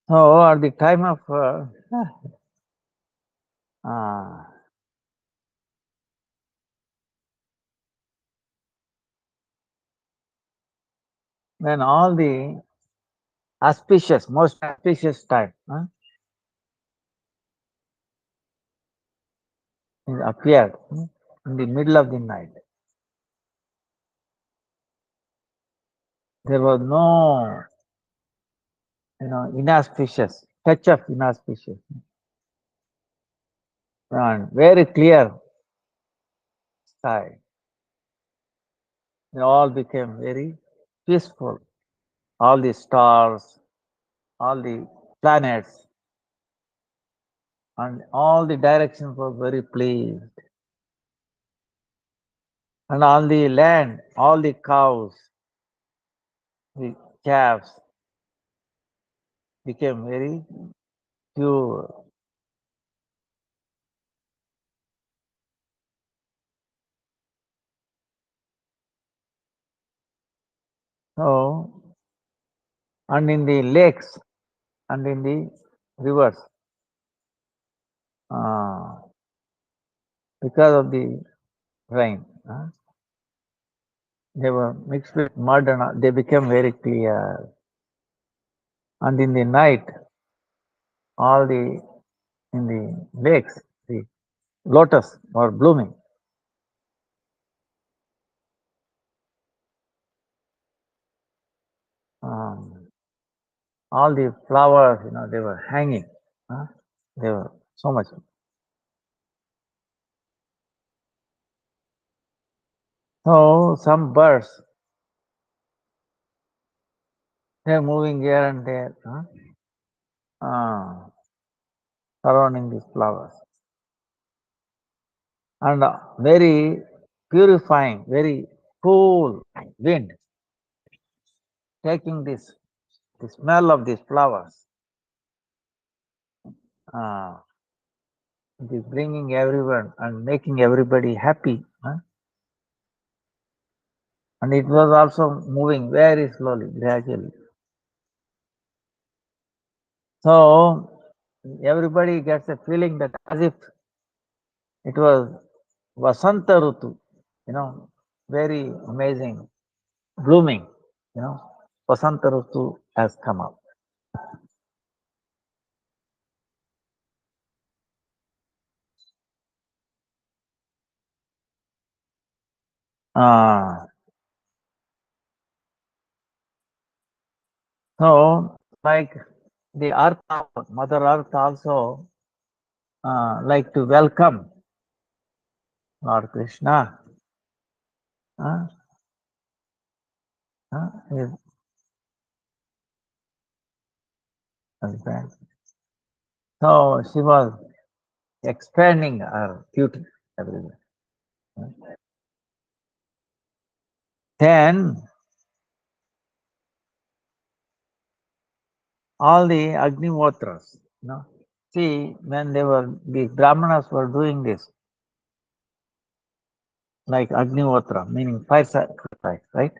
[SPEAKER 1] so at the time of uh, when all the most auspicious time it appeared in the middle of the night. There was no, inauspicious, touch of inauspicious, and very clear sky. They all became very peaceful. All the stars, all the planets, and all the directions were very pleased. And on the land, all the cows, the calves became very pure. So, and in the lakes and in the rivers, uh, because of the rain, they were mixed with mud and they became very clear. And in the night, all the in the lakes, the lotus were blooming. Um, all the flowers, they were hanging. They were so much. So some birds, they're moving here and there, surrounding these flowers. And very purifying, very cool wind, taking the smell of these flowers, uh, it is bringing everyone and making everybody happy. And it was also moving very slowly, gradually. So everybody gets a feeling that as if it was Vasanta Rutu, very amazing, blooming, Vasanta Rutu has come up. Uh, so, like the Earth, Mother Earth also like to welcome Lord Krishna. Uh, his husband. So she was expanding her beauty everywhere. Then all the Agnihotras, see when the Brahmanas were doing this, like Agnihotra, meaning fire sacrifice, right?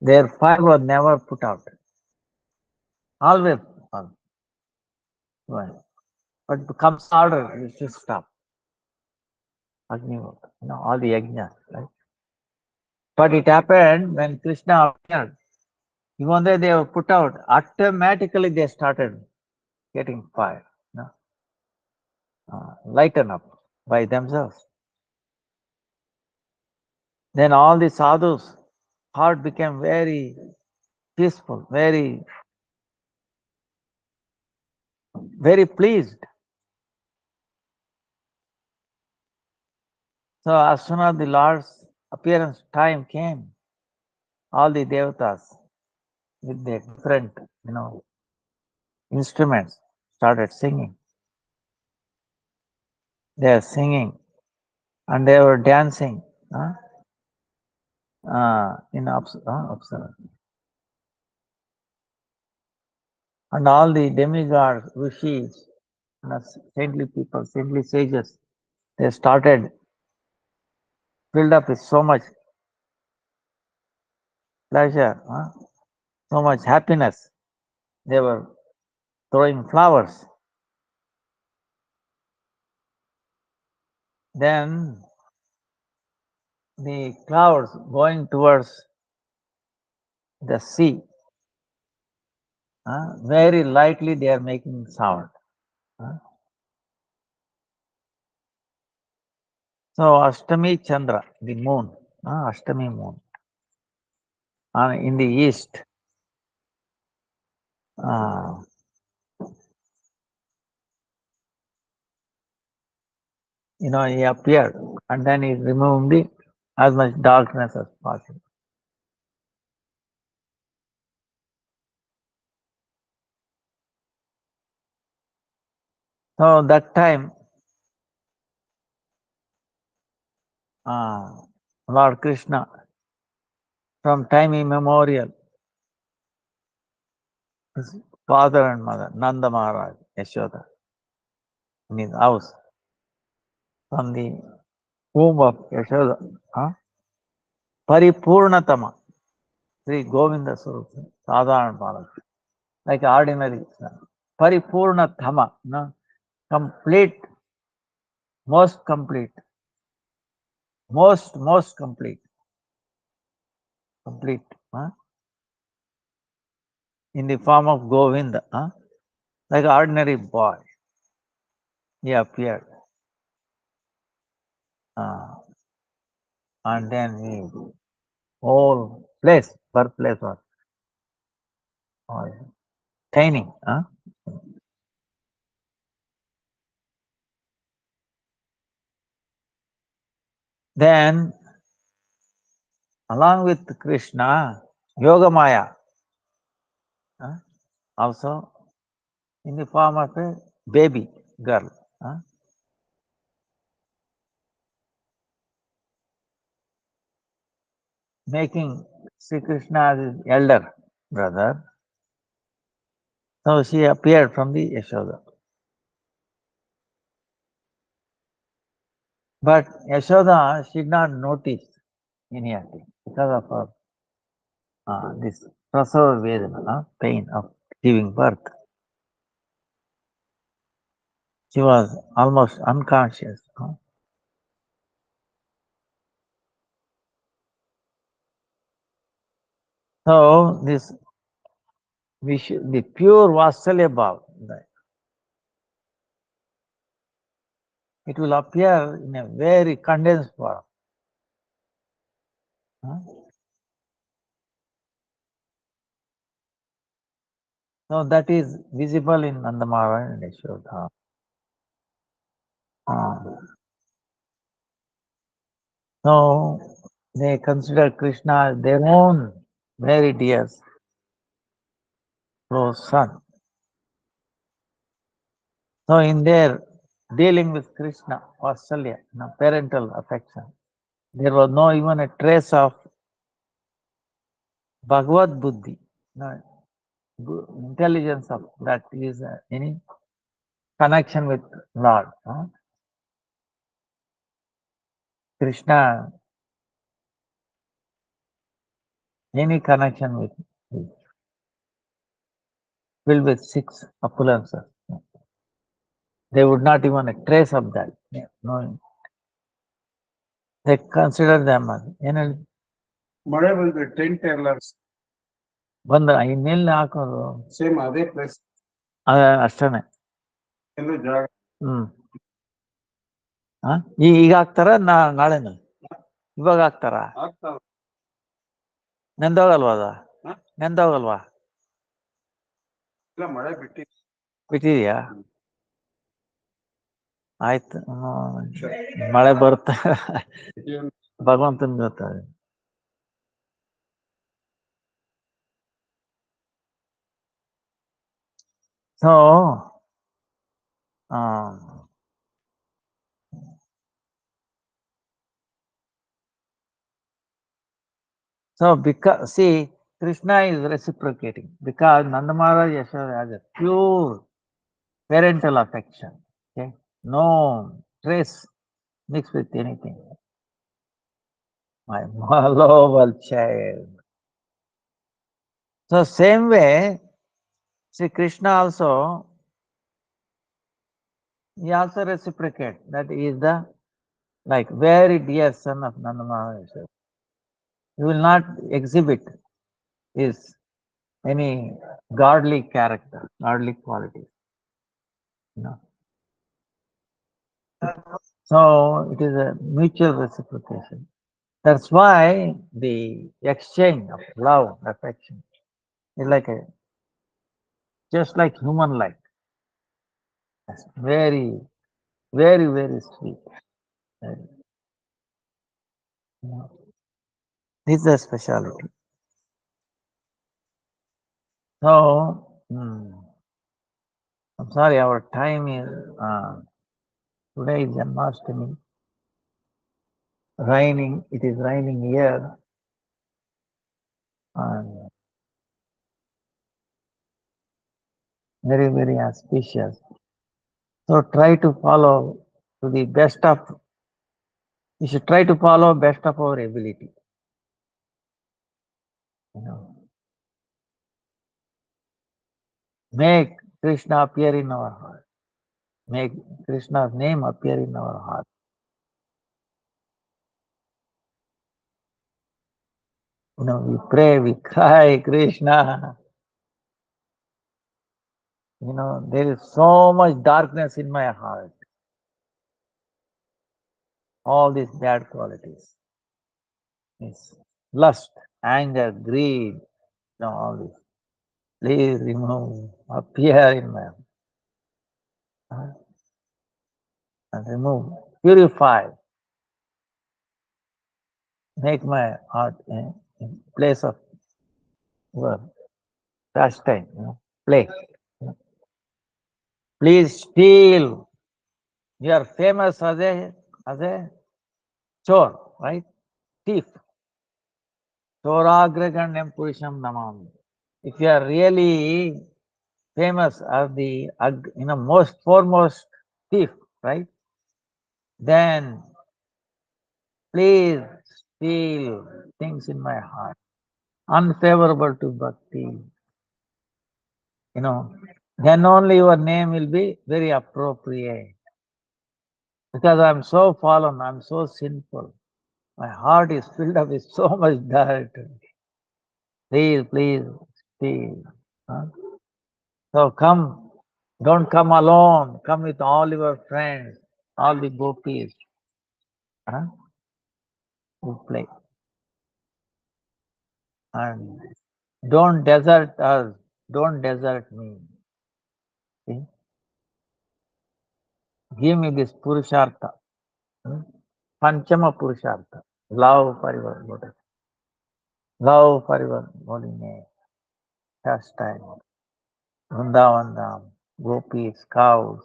[SPEAKER 1] Their fire was never put out, always on. Right. But comes order, you should stop. Agnihotra, all the yajnas, right? But it happened when Krishna appeared. Even though they were put out, automatically they started getting fire, lighten up by themselves. Then all the sadhus' heart became very peaceful, very pleased. So as soon as the Lord's appearance time came, all the devatas with their different, instruments started singing. They are singing and they were dancing in Apsara. And all the demigods, rishis, saintly people, saintly sages, they started filled up with so much pleasure, so much happiness. They were throwing flowers. Then the clouds going towards the sea, very lightly they are making sound. So Ashtami Chandra, the moon, Ashtami moon, in the east, he appeared and then he removed as much darkness as possible. So that time, Lord Krishna, from time immemorial, his father and mother, Nanda Maharaj, Yashoda, in his house, from the womb of Yashoda, Paripurnatama, Sri Govinda Swarup, Sadharan Balat, like ordinary, Paripurnatama, complete, most complete, most complete, in the form of Govinda, like an ordinary boy, he appeared. And then the whole place, birthplace was shining. Then, along with Krishna, Yogamaya, also in the form of a baby girl, making Sri Krishna as his elder brother. So she appeared from the Yashoda. But Yashoda, she did not notice anything because of her this prasava vedana, pain of giving birth. She was almost unconscious. So this the pure Vatsalya Bhav, it will appear in a very condensed form. So that is visible in Nanda Maharaj and Yashoda. So they consider Krishna as their own very dear close son. So in their dealing with Krishna, Vatsalya, parental affection, there was no even a trace of Bhagavad Buddhi, intelligence of that is any connection with Lord. Krishna, any connection with him, filled with 6 opulences. They would not even a trace of that. No, they consider them as
[SPEAKER 2] ಮಳೆ ಬಂದ್ರೆ tent ಎಲ್ಲ
[SPEAKER 1] ಬಂದ ಇನ್ನೆಲ್ಲಿ ಹಾಕೋದು
[SPEAKER 2] same ಅದೇ place
[SPEAKER 1] ಅಷ್ಟೇನೆ.
[SPEAKER 2] ಎಲ್ಲೂ ಜಾಗ
[SPEAKER 1] ಈಗ ಹಾಕ್ತಾರ ನಾಳೆನ ಇವಾಗ ಹಾಕ್ತಾರಾ?
[SPEAKER 2] ಆಗ್ತಾವ.
[SPEAKER 1] ನೆಂದೋಗಲ್ವಾ ಅದು?
[SPEAKER 2] ಹ?
[SPEAKER 1] ನೆಂದೋಗಲ್ವಾ?
[SPEAKER 2] ಇಲ್ಲ, ಮಳೆ ಬಿಟ್ಟಿದೆ.
[SPEAKER 1] ಬಿಟ್ಟಿದೆಯಾ? ಆಯ್ತು, ಮಳೆ ಬರುತ್ತಾ ಭಗವಂತನ ಗೊತ್ತಾಗ. So because see, Krishna is reciprocating because Nanda Maharaj Yashoda has a pure parental affection. Okay, no trace mixed with anything. My lovable child. So same way, see Krishna also, he also reciprocate that he is the like very dear son of Nanda Maharaj. He will not exhibit his any godly character, godly qualities. You know. So it is a mutual reciprocation. That's why the exchange of love, affection is like a just like human life. It's very, very, very sweet. You know, this is a speciality. So I'm sorry, our time is today is Janmastami. Raining, it is raining here. And very, very auspicious. So try to follow to the best of, we should try to follow best of our ability. You know, make Krishna appear in our heart. Make Krishna's name appear in our heart. You know, we pray, we cry, Krishna. You know, there is so much darkness in my heart. All these bad qualities. Yes. Lust, anger, greed, you know, all this. Please remove, appear in my heart. And remove, purify. Make my heart a place of work, pastime, you know, play. You know. Please steal. You are famous as a chore, right? Thief. Choragraganyam Purusham Namami. If you are really famous as the most foremost thief, right? Then please steal things in my heart, unfavorable to bhakti. You know, then only your name will be very appropriate. Because I'm so fallen, I'm so sinful. My heart is filled up with so much dirt. Please, please, steal. Huh? So come, don't come alone. Come with all your friends, all the gopis. Huh? We play. And don't desert us. Don't desert me. See? Give me this Purushartha. Panchama Purushartha. Love for your lotus. Love for your holy name. Pastime. Vrindavan Dham. Gopis, cows.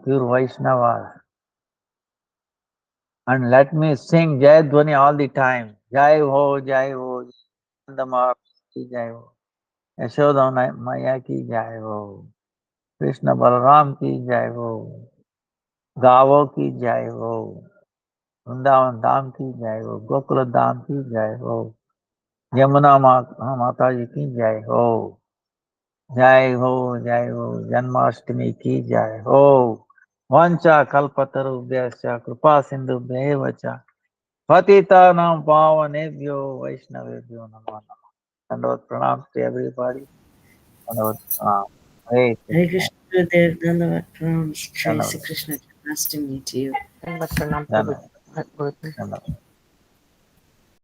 [SPEAKER 1] Pure Vaishnavas. And let me sing Jai Dhwani all the time. Jai ho, Jai ho. Nanda Maharaj ki Jai ho. Yashoda Maya ki Jai ho. Krishna Balaram ki Jai ho. Gavo ki Jai ho. Vrindavan Dham ki Jai ho. Gokula Dham ki Jai ho. Yamuna Mataji ki Jai ho. Jai ho, Jai ho. Janmastami ki Jai ho. Vancha kalpatarubhyascha kripa sindhubhyevacha patitanam pavanebhyo vaishnavebhyo namo namaha. Dandavad pranam to everybody. Dandavad pranam. Hare
[SPEAKER 3] Hare
[SPEAKER 1] Krishna.
[SPEAKER 3] Krishna Gurudev, Dandavat Pranam, Shri
[SPEAKER 1] Dandavad.
[SPEAKER 3] Krishna Janmastami to you.
[SPEAKER 4] Dandavat pranam,
[SPEAKER 1] Dandavad.
[SPEAKER 4] Prabhu.
[SPEAKER 3] Bye.
[SPEAKER 1] Wonderful.